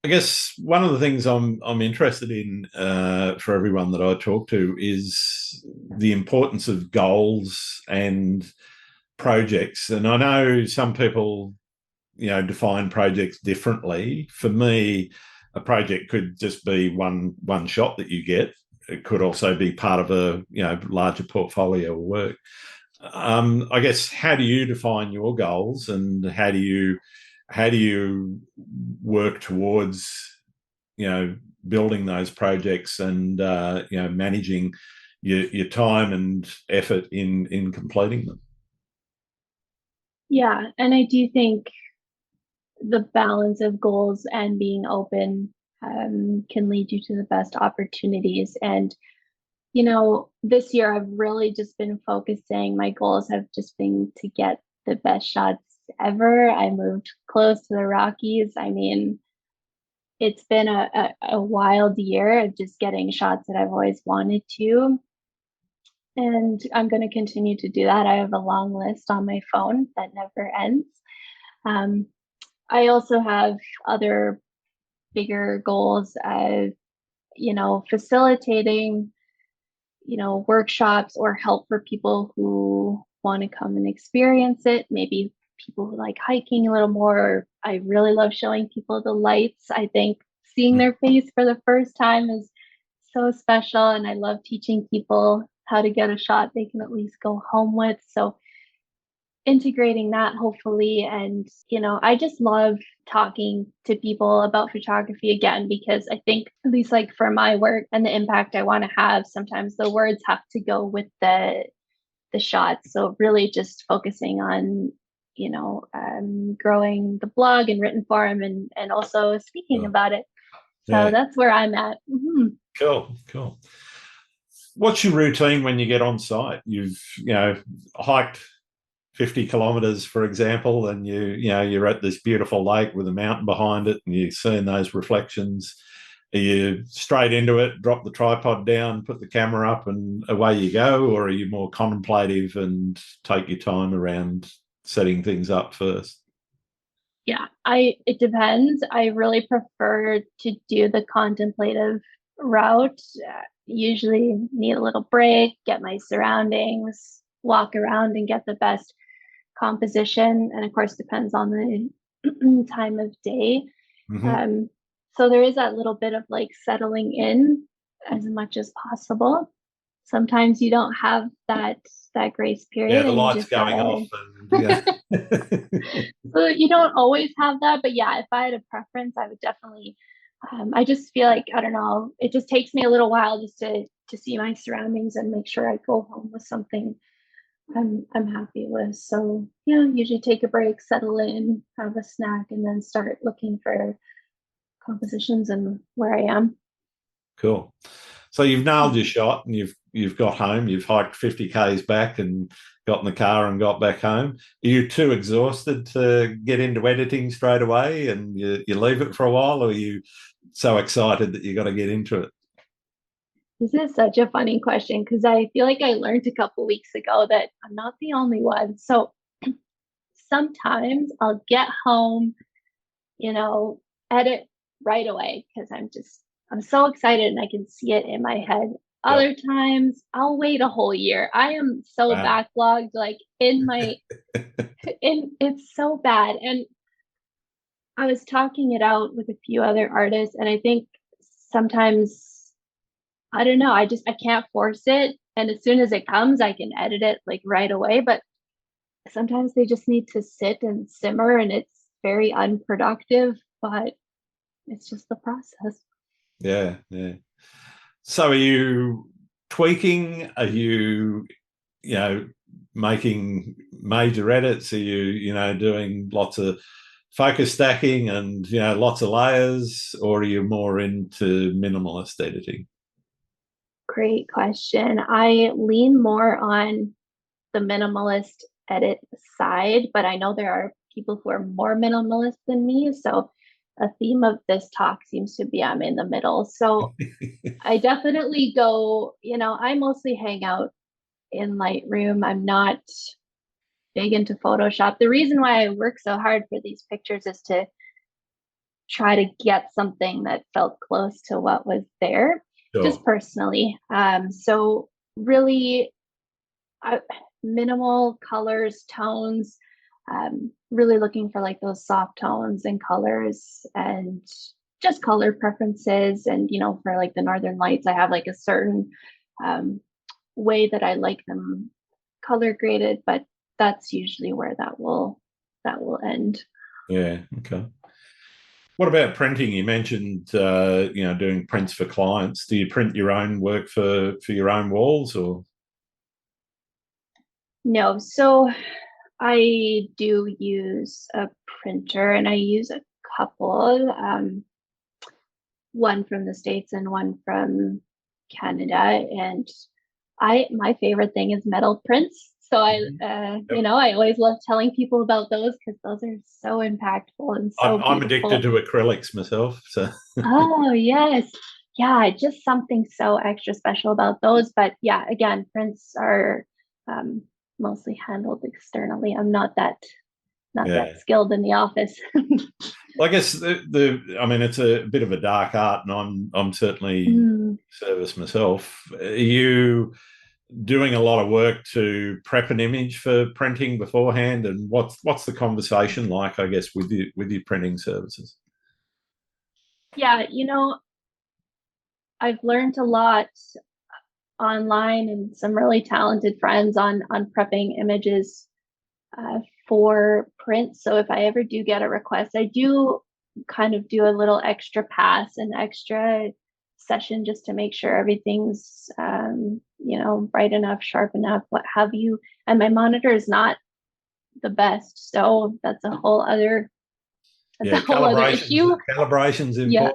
I guess one of the things I'm interested in for everyone that I talk to is the importance of goals and projects. And I know some people, define projects differently. For me, a project could just be one shot that you get. It could also be part of a larger portfolio of work. I guess, how do you define your goals, and how do you work towards building those projects and managing your time and effort in completing them? Yeah. And I do think the balance of goals and being open can lead you to the best opportunities. And, this year I've really just been focusing, my goals have just been to get the best shots ever. I moved close to the Rockies. I mean, it's been a wild year of just getting shots that I've always wanted to. And I'm going to continue to do that. I have a long list on my phone that never ends. Um, I also have other bigger goals of, facilitating, workshops or help for people who want to come and experience it. Maybe people who like hiking a little more. I really love showing people the lights. I think seeing their face for the first time is so special. And I love teaching people how to get a shot they can at least go home with. So integrating that hopefully. And, I just love talking to people about photography again, because I think at least like for my work and the impact I want to have, sometimes the words have to go with the shots. So really just focusing on, growing the blog in written form and also speaking about it. So that's where I'm at. Mm-hmm. Cool. What's your routine when you get on site? You've, hiked 50 kilometers, for example, and you're at this beautiful lake with a mountain behind it and you're seeing those reflections. Are you straight into it, drop the tripod down, put the camera up and away you go? Or are you more contemplative and take your time around setting things up first? Yeah, it depends. I really prefer to do the contemplative route. Usually need a little break, get my surroundings, walk around and get the best composition. And of course, depends on the time of day. Mm-hmm. So there is that little bit of like settling in as much as possible. Sometimes you don't have that grace Yeah, period the and you light's just going gotta off and so you don't always have that, but yeah, if I had a preference, I would definitely. I just feel like I don't know. It just takes me a little while just to see my surroundings and make sure I go home with something I'm happy with. So yeah, usually take a break, settle in, have a snack, and then start looking for compositions and where I am. Cool. So you've nailed your shot and you've got home, you've hiked 50 Ks back and got in the car and got back home. Are you too exhausted to get into editing straight away and you leave it for a while, or are you so excited that you got to get into it? This is such a funny question because I feel like I learned a couple weeks ago that I'm not the only one. So sometimes I'll get home, you know, edit right away because I'm so excited and I can see it in my head. Yep. Other times I'll wait a whole year. I am so Wow. backlogged, like in my in it's so bad. And I was talking it out with a few other artists, and I think sometimes I don't know, I can't force it. And as soon as it comes, I can edit it like right away. But sometimes they just need to sit and simmer and it's very unproductive, but it's just the process. Yeah. So are you tweaking? Are you, making major edits? Are you doing lots of focus stacking and, lots of layers, or are you more into minimalist editing? Great question. I lean more on the minimalist edit side, but I know there are people who are more minimalist than me. So a theme of this talk seems to be I'm in the middle. So I definitely go, I mostly hang out in Lightroom. I'm not big into Photoshop. The reason why I work so hard for these pictures is to try to get something that felt close to what was there, just Sure. personally. So really I, minimal colors, tones, really looking for like those soft tones and colors and just color preferences. And, for like the Northern Lights, I have like a certain um, way that I like them color graded, but that's usually where that will end. Yeah. Okay. What about printing? You mentioned, doing prints for clients. Do you print your own work for your own walls, or? No, so I do use a printer and I use a couple, one from the States and one from Canada. And my favorite thing is metal prints. So Yep. I always love telling people about those because those are so impactful and so I'm addicted beautiful. to acrylics myself. So Oh, yes. Yeah, just something so extra special about those. But yeah, again, prints are um, mostly handled externally. I'm not yeah. that skilled in the office. Well, I guess I mean, it's a bit of a dark art, and I'm certainly Mm. service myself. Are you doing a lot of work to prep an image for printing beforehand, and what's the conversation like, I guess, with your printing services? Yeah, I've learned a lot online and some really talented friends on prepping images uh, for print. So if I ever do get a request, I do kind of do a little extra pass, an extra session just to make sure everything's bright enough, sharp enough, what have you. And my monitor is not the best, so that's a Yeah, whole other issue. calibration's Yeah,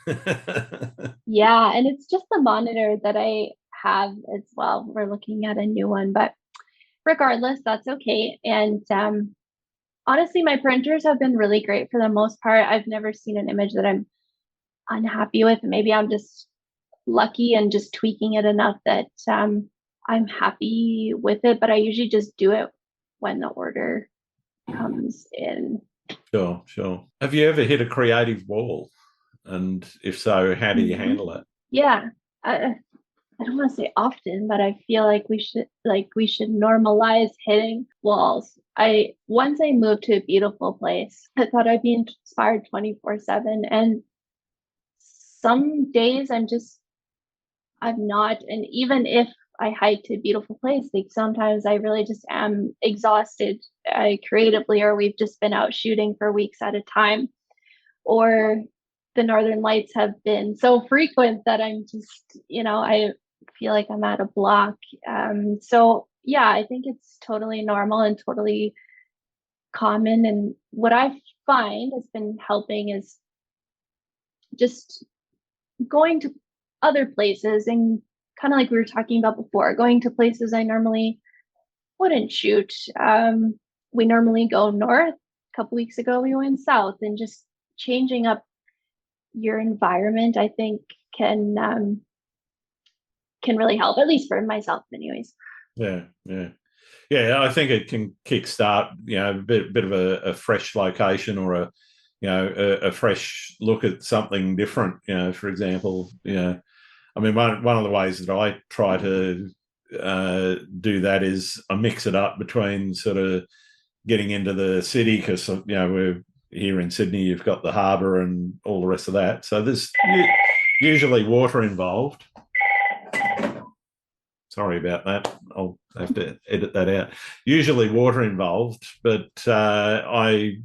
important. yeah, and it's just the monitor that I have as well. We're looking at a new one, but regardless, that's okay. And honestly, my printers have been really great for the most part. I've never seen an image that I'm unhappy with. Maybe I'm just lucky and just tweaking it enough that I'm happy with it. But I usually just do it when the order comes in. Sure, sure. Have you ever hit a creative wall? And if so, how do you Mhm. handle it? Yeah, I don't want to say often, but I feel like we should normalize hitting walls. I Once I moved to a beautiful place, I thought I'd be inspired 24/7, and some days I'm not. And even if I hike to a beautiful place, like sometimes I really just am exhausted creatively, or we've just been out shooting for weeks at a time, or the northern lights have been so frequent that I'm just, I feel like I'm at a block. So yeah, I think it's totally normal and totally common. And what I find has been helping is just going to other places, and kind of like we were talking about before, going to places I normally wouldn't shoot. We normally go north. A couple weeks ago, we went south, and just changing up your environment, I think, can really help, at least for myself, anyways. Yeah, yeah. Yeah, I think it can kickstart, a bit of a fresh location, or a fresh look at something different. For example, I mean, one of the ways that I try to do that is I mix it up between sort of getting into the city, because we're here in Sydney. You've got the harbour and all the rest of that, so there's usually water involved. Sorry about that. I'll have to edit that out. Usually water involved, but I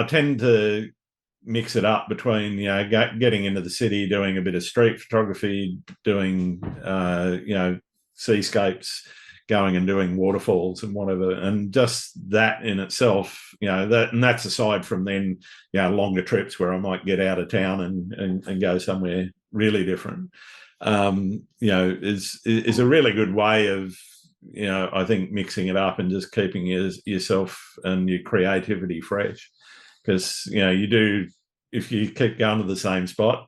tend to mix it up between getting into the city, doing a bit of street photography, doing seascapes, going and doing waterfalls and whatever, and just that in itself, that's aside from then longer trips where I might get out of town and go somewhere really different. Is a really good way of, I think, mixing it up and just keeping yourself and your creativity fresh. Because, you do, if you keep going to the same spot,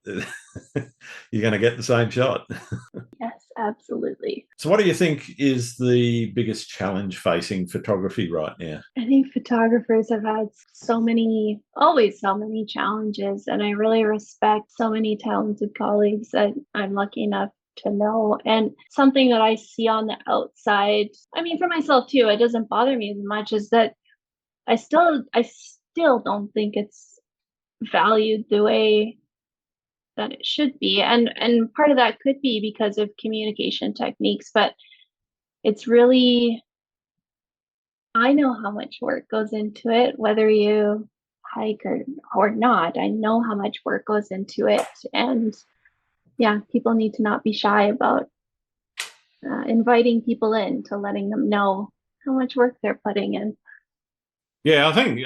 you're going to get the same shot. Yes, absolutely. So what do you think is the biggest challenge facing photography right now? I think photographers have had always so many challenges, and I really respect so many talented colleagues that I'm lucky enough to know. And something that I see on the outside, I mean, for myself too, it doesn't bother me as much, is that I still don't think it's valued the way that it should be. And part of that could be because of communication techniques, but it's really, I know how much work goes into it, whether you hike or not. I know how much work goes into it. And yeah, people need to not be shy about inviting people in, to letting them know how much work they're putting in. Yeah, I think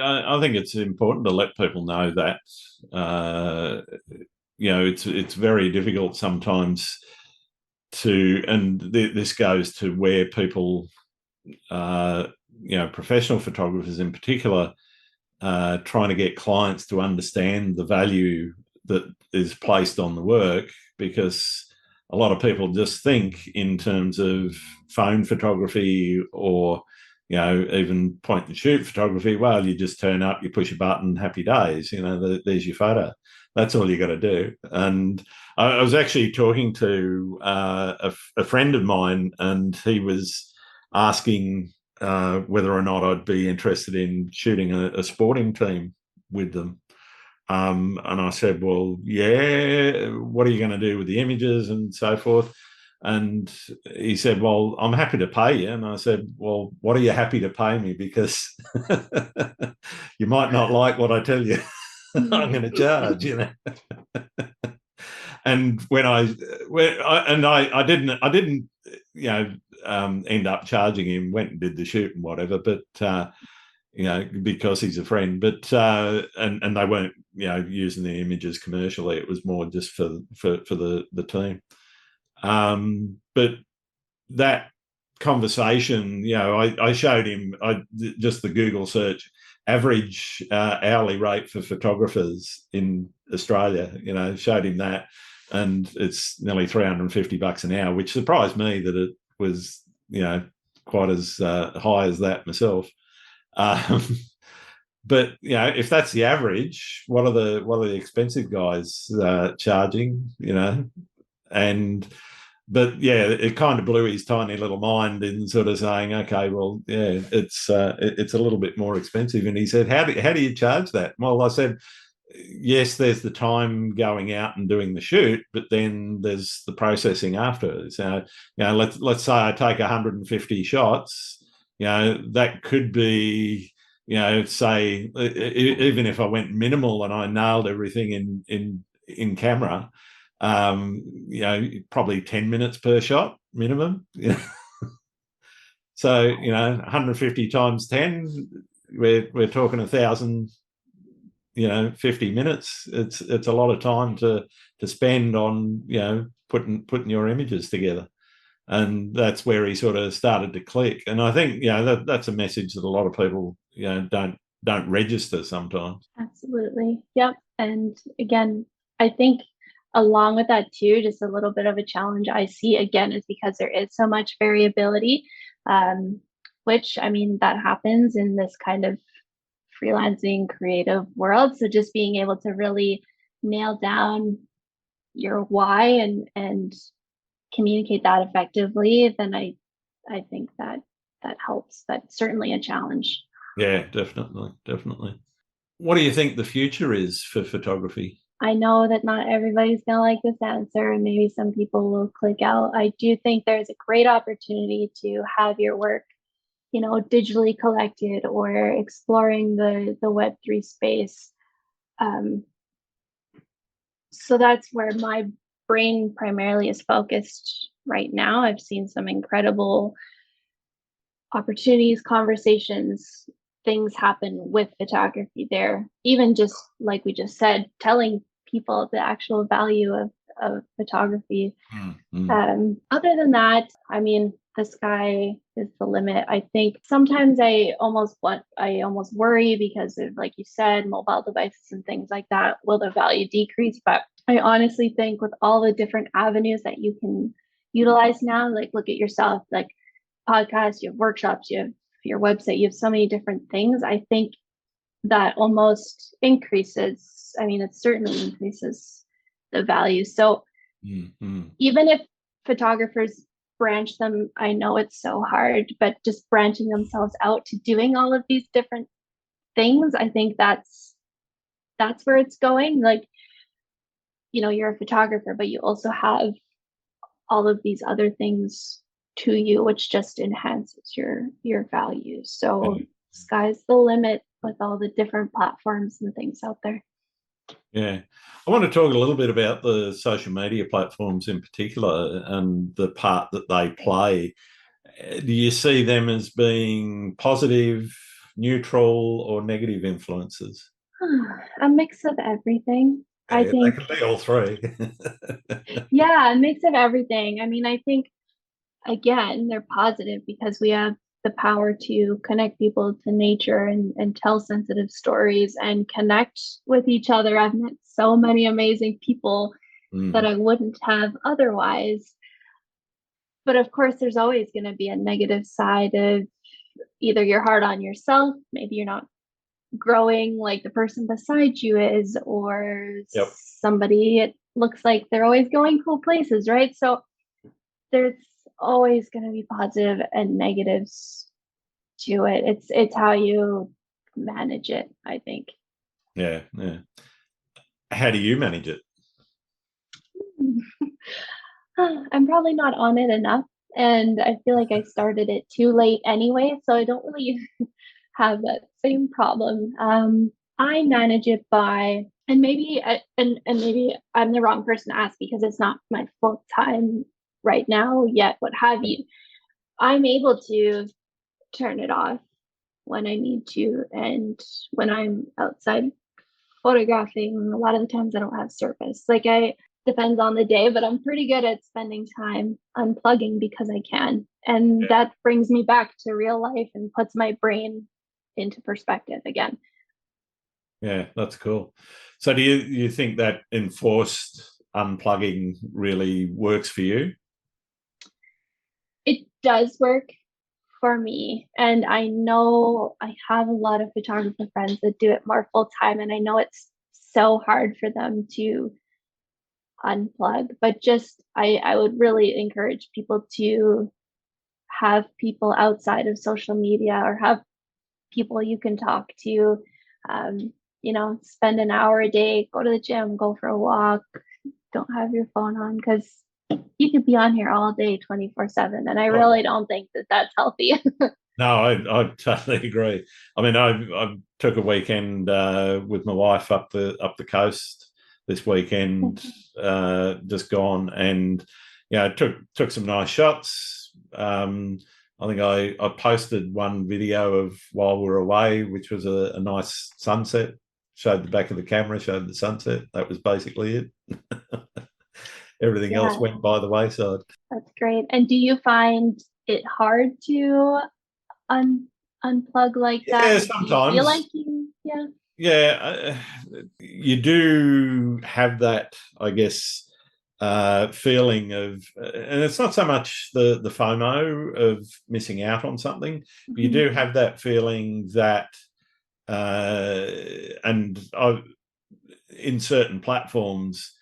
it's important to let people know that. It's very difficult sometimes and this goes to where people, professional photographers in particular, trying to get clients to understand the value that is placed on the work, because a lot of people just think in terms of phone photography, or even point and shoot photography. Well, you just turn up, you push a button, happy days. There's your photo. That's all you got to do. And I was actually talking to a friend of mine, and he was asking whether or not I'd be interested in shooting a sporting team with them. And I said, well, yeah, what are you going to do with the images and so forth? And he said, well, I'm happy to pay you. And I said, well, what are you happy to pay me? Because you might not like what I tell you. I'm going to charge, you know. And I didn't, you know, end up charging him. Went and did the shoot and whatever, but you know, because he's a friend. But and they weren't, you know, using the images commercially. It was more just for the team. But that conversation, you know, I showed him just the Google search average hourly rate for photographers in Australia, you know, showed him that, and it's nearly $350 an hour, which surprised me that it was, you know, quite as high as that myself. But you know, if that's the average, what are the expensive guys charging? You know, and but yeah, it kind of blew his tiny little mind in sort of saying, okay, well, yeah, it's a little bit more expensive. And he said, how do you charge that? Well, I said, yes, there's the time going out and doing the shoot, but then there's the processing after. So, you know, let's say I take 150 shots, you know, that could be, you know, say even if I went minimal and I nailed everything in camera, you know, probably 10 minutes per shot minimum. So, you know, 150 times 10, we're talking 1,000, you know, 50 minutes. It's a lot of time to spend on, you know, putting your images together. And that's where he sort of started to click. And I think, you know, that's a message that a lot of people, you know, don't register sometimes. Absolutely. Yep. And again, I think along with that too, just a little bit of a challenge I see again is because there is so much variability, which I mean, that happens in this kind of freelancing creative world. So just being able to really nail down your why and communicate that effectively, then I think that helps. That's certainly a challenge. Yeah, definitely. What do you think the future is for photography? I know that not everybody's going to like this answer, and maybe some people will click out. I do think there's a great opportunity to have your work, you know, digitally collected or exploring the Web3 space. So that's where my brain primarily is focused right now. I've seen some incredible opportunities, conversations, things happen with photography there. Even just like we just said, telling people the actual value of photography. Other than that, I mean, the sky is the limit. I think sometimes I almost worry because of, like you said, mobile devices and things like that. Will the value decrease? But I honestly think with all the different avenues that you can utilize now, like look at yourself, like podcasts, you have workshops, you have your website, you have so many different things. I think that almost increases, I mean, it certainly increases the value. So even if photographers branch them, I know it's so hard, but just branching themselves out to doing all of these different things, I think that's where it's going. Like, you know, you're a photographer, but you also have all of these other things to you, which just enhances your values. So sky's the limit with all the different platforms and things out there. Yeah. I want to talk a little bit about the social media platforms in particular and the part that they play. Do you see them as being positive, neutral, or negative influences? A mix of everything. Yeah, I think they can be all three. yeah, a mix of everything. I mean, I think again, they're positive because we have the power to connect people to nature and tell sensitive stories and connect with each other. I've met so many amazing people that I wouldn't have otherwise. But of course, there's always going to be a negative side of either you're hard on yourself, maybe you're not growing like the person beside you is, or Yep. somebody, it looks like they're always going cool places, right? So there's always going to be positive and negatives to it. It's how you manage it, I think. Yeah. Yeah. How do you manage it? I'm probably not on it enough. And I feel like I started it too late anyway. So I don't really have that same problem. I manage it by, and maybe I'm the wrong person to ask because it's not my full time right now yet, what have you. I'm able to turn it off when I need to. And when I'm outside photographing, a lot of the times I don't have service. Like I depends on the day, but I'm pretty good at spending time unplugging because I can. And Yeah. that brings me back to real life and puts my brain into perspective again. Yeah, that's cool. So do you think that enforced unplugging really works for you? It does work for me. And I know I have a lot of photographer friends that do it more full time. And I know it's so hard for them to unplug, but just I would really encourage people to have people outside of social media or have people you can talk to. Um, spend an hour a day, go to the gym, go for a walk, don't have your phone on because you could be on here all day 24/7. And I Oh, really don't think that that's healthy. no, I totally agree. I mean, I took a weekend with my wife up the coast this weekend, just gone, and took some nice shots. I think I posted one video of while we were away, which was a nice sunset. Showed the back of the camera, showed the sunset. That was basically it. Everything else Yeah, went by the wayside. that's great. And do you find it hard to un unplug like that? Yeah, Like, do you feel like sometimes. yeah? Yeah, you do have that, I guess, feeling of, and it's not so much the FOMO of missing out on something. But you Mhm. do have that feeling that, uh, and in certain platforms,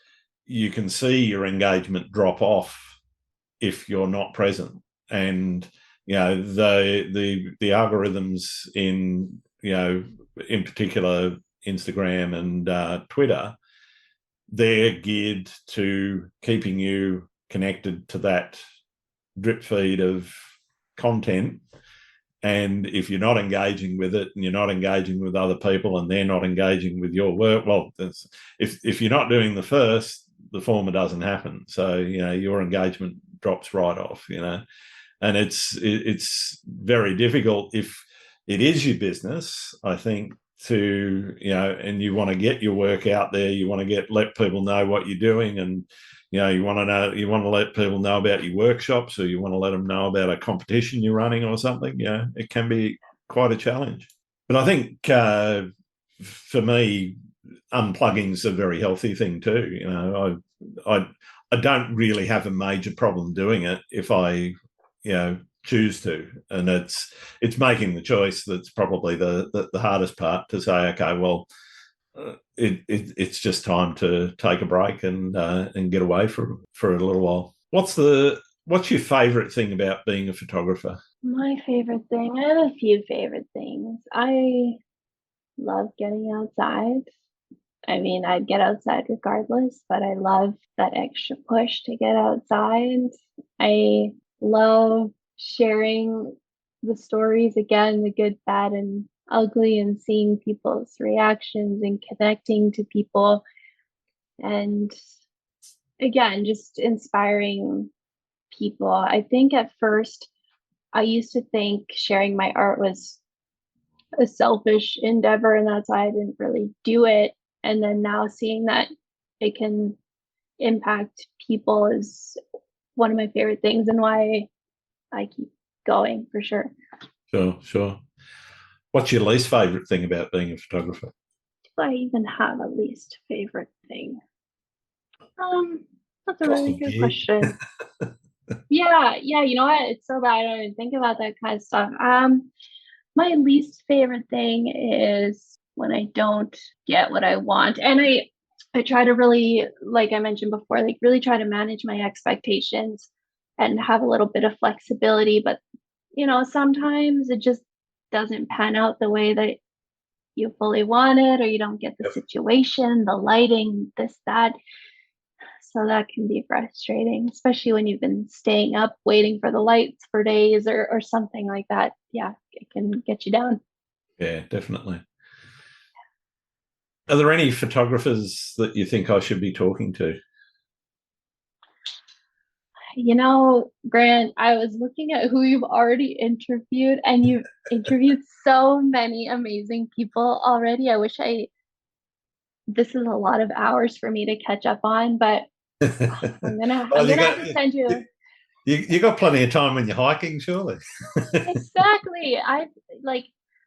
you can see your engagement drop off if you're not present, and the algorithms in particular Instagram and Twitter, they're geared to keeping you connected to that drip feed of content. And if you're not engaging with it and you're not engaging with other people and they're not engaging with your work, well, if you're not doing the first, the former doesn't happen. So, your engagement drops right off, and it's very difficult if it is your business, I think, to and you want to get your work out there, you want to let people know what you're doing, and you want to let people know about your workshops, or you want to let them know about a competition you're running or something. It can be quite a challenge, but I think for me, unplugging's a very healthy thing too. I don't really have a major problem doing it if I choose to, and it's making the choice that's probably the hardest part, to say, okay, well, it's just time to take a break and get away for a little while. What's your favorite thing about being a photographer? My favorite thing, I have a few favorite things. I love getting outside. I mean, I'd get outside regardless, but I love that extra push to get outside. I love sharing the stories again, the good, bad, and ugly, and seeing people's reactions and connecting to people. And again, just inspiring people. I think at first I used to think sharing my art was a selfish endeavor, and that's why I didn't really do it. And then now seeing that it can impact people is one of my favorite things and why I keep going for sure. Sure, sure. What's your least favorite thing about being a photographer? Do I even have a least favorite thing? Um, that's a Cost really of good gear. question. Yeah, you know what? It's so bad I don't even think about that kind of stuff. My least favorite thing is when I don't get what I want. And I try to really, like I mentioned before, like really try to manage my expectations and have a little bit of flexibility. But, sometimes it just doesn't pan out the way that you fully want it, or you don't get the Yep. situation, the lighting, this, that. So that can be frustrating, especially when you've been staying up waiting for the lights for days or something like that. Yeah, it can get you down. Yeah, definitely. Are there any photographers that you think I should be talking to? Grant, I was looking at who you've already interviewed, and you've interviewed so many amazing people already. This is a lot of hours for me to catch up on, but I'm gonna Well, I'm gonna have to send you. you got plenty of time when you're hiking, surely. Exactly.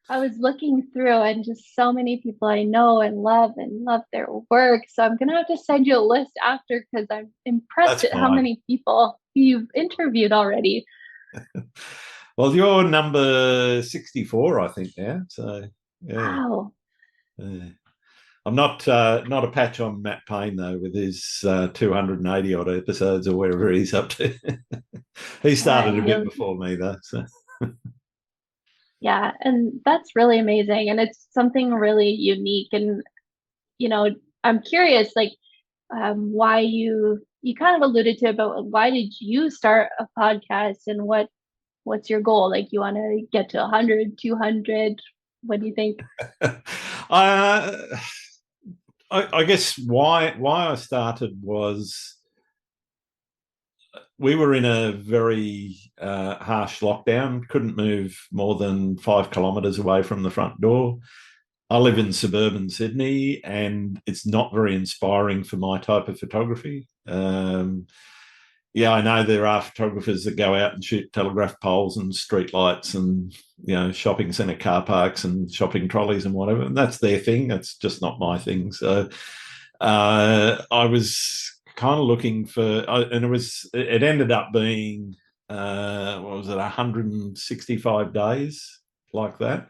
I was looking through, and just so many people I know and love their work. So I'm gonna have to send you a list after, because I'm impressed That's at how fine. many people you've interviewed already. Well, you're number 64, I think, now. So, yeah. Wow. Yeah. I'm not a patch on Matt Payne, though, with his 280 odd episodes or wherever he's up to. He Yeah, started a bit before me, though. So. yeah, and that's really amazing, and it's something really unique. And you know, I'm curious, like, why you kind of alluded to about why did you start a podcast, and what's your goal? Like, you want to get to 100, 200? What do you think? uh, I guess why I started was we were in a very harsh lockdown, couldn't move more than 5 kilometres away from the front door. I live in suburban Sydney, and it's not very inspiring for my type of photography. Yeah, I know there are photographers that go out and shoot telegraph poles and street lights and, shopping centre car parks and shopping trolleys and whatever. And that's their thing. That's just not my thing. So I was kind of looking for, and it ended up being, what was it, 165 days like that.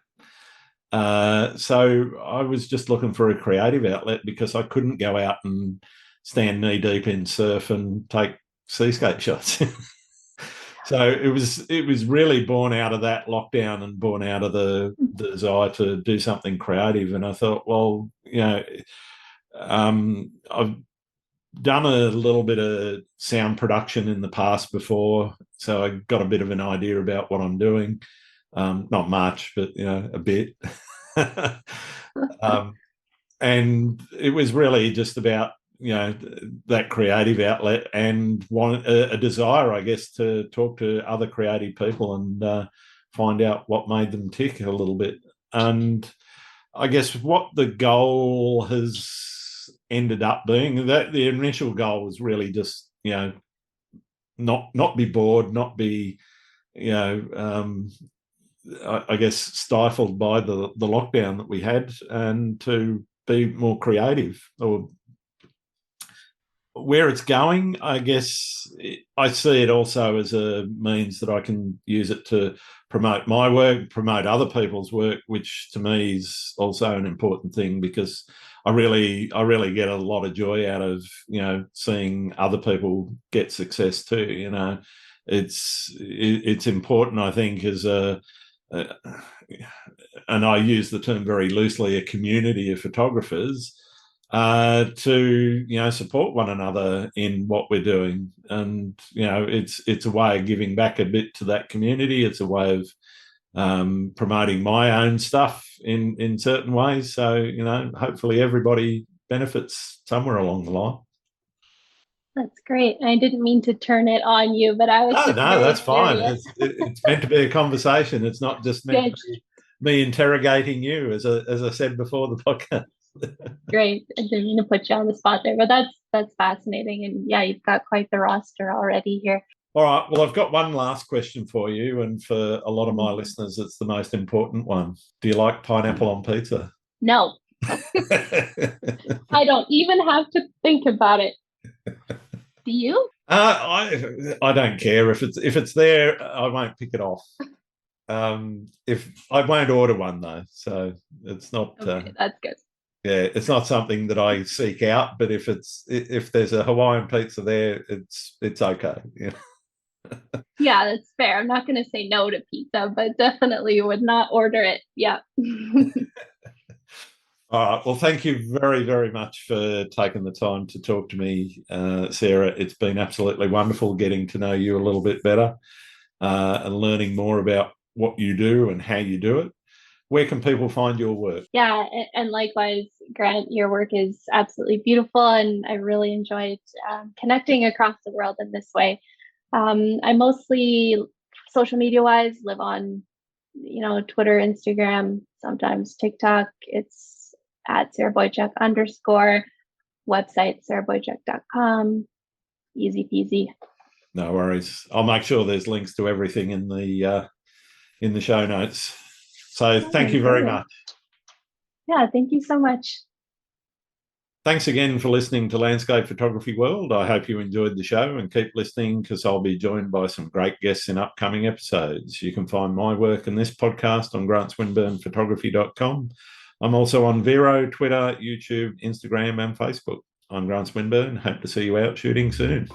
So I was just looking for a creative outlet because I couldn't go out and stand knee deep in surf and take seascape shots. So it was really born out of that lockdown and born out of the desire to do something creative. And I thought, well, I've done a little bit of sound production in the past before, so I got a bit of an idea about what I'm doing. Not much, but a bit. And it was really just about that creative outlet and a desire, I guess, to talk to other creative people and find out what made them tick a little bit. And I guess what the goal has ended up being, that the initial goal was really just not be bored, not be I guess stifled by the lockdown that we had, and to be more creative. Or where it's going, I guess I see it also as a means that I can use it to promote my work, promote other people's work, which to me is also an important thing, because I really get a lot of joy out of seeing other people get success too. It's important, I think, as and I use the term very loosely, a community of photographers to support one another in what we're doing. And it's a way of giving back a bit to that community. It's a way of promoting my own stuff in certain ways. So hopefully everybody benefits somewhere along the line. That's great. I didn't mean to turn it on you, but I was No, just no, that's very fine. curious. It's meant to be a conversation. It's not just meant to Good. be me interrogating you, as I said before the podcast. Great. I didn't mean to put you on the spot there, but that's fascinating. And yeah, you've got quite the roster already here. All right. Well, I've got one last question for you, and for a lot of my Mhm. listeners, it's the most important one. Do you like pineapple on pizza? No, I don't even have to think about it. Do you? I don't care if it's there. I won't pick it off. If I won't order one though, so it's not. Okay, that's good. Yeah, it's not something that I seek out. But if there's a Hawaiian pizza there, it's okay. Yeah. Yeah, that's fair. I'm not going to say no to pizza, but definitely would not order it. Yeah. All right. Well, thank you very, very much for taking the time to talk to me, Sarah. It's been absolutely wonderful getting to know you a little bit better and learning more about what you do and how you do it. Where can people find your work? Yeah, and likewise, Grant, your work is absolutely beautiful, and I really enjoyed connecting across the world in this way. I mostly, social media wise, live on, Twitter, Instagram, sometimes TikTok. It's at Sara Boychuk _ website, saraboychuk.com. Easy peasy. No worries. I'll make sure there's links to everything in the show notes. So thank you very much. Yeah, thank you so much. Thanks again for listening to Landscape Photography World. I hope you enjoyed the show and keep listening because I'll be joined by some great guests in upcoming episodes. You can find my work and this podcast on grantswinburnephotography.com. I'm also on Vero, Twitter, YouTube, Instagram and Facebook. I'm Grant Swinburne. Hope to see you out shooting soon.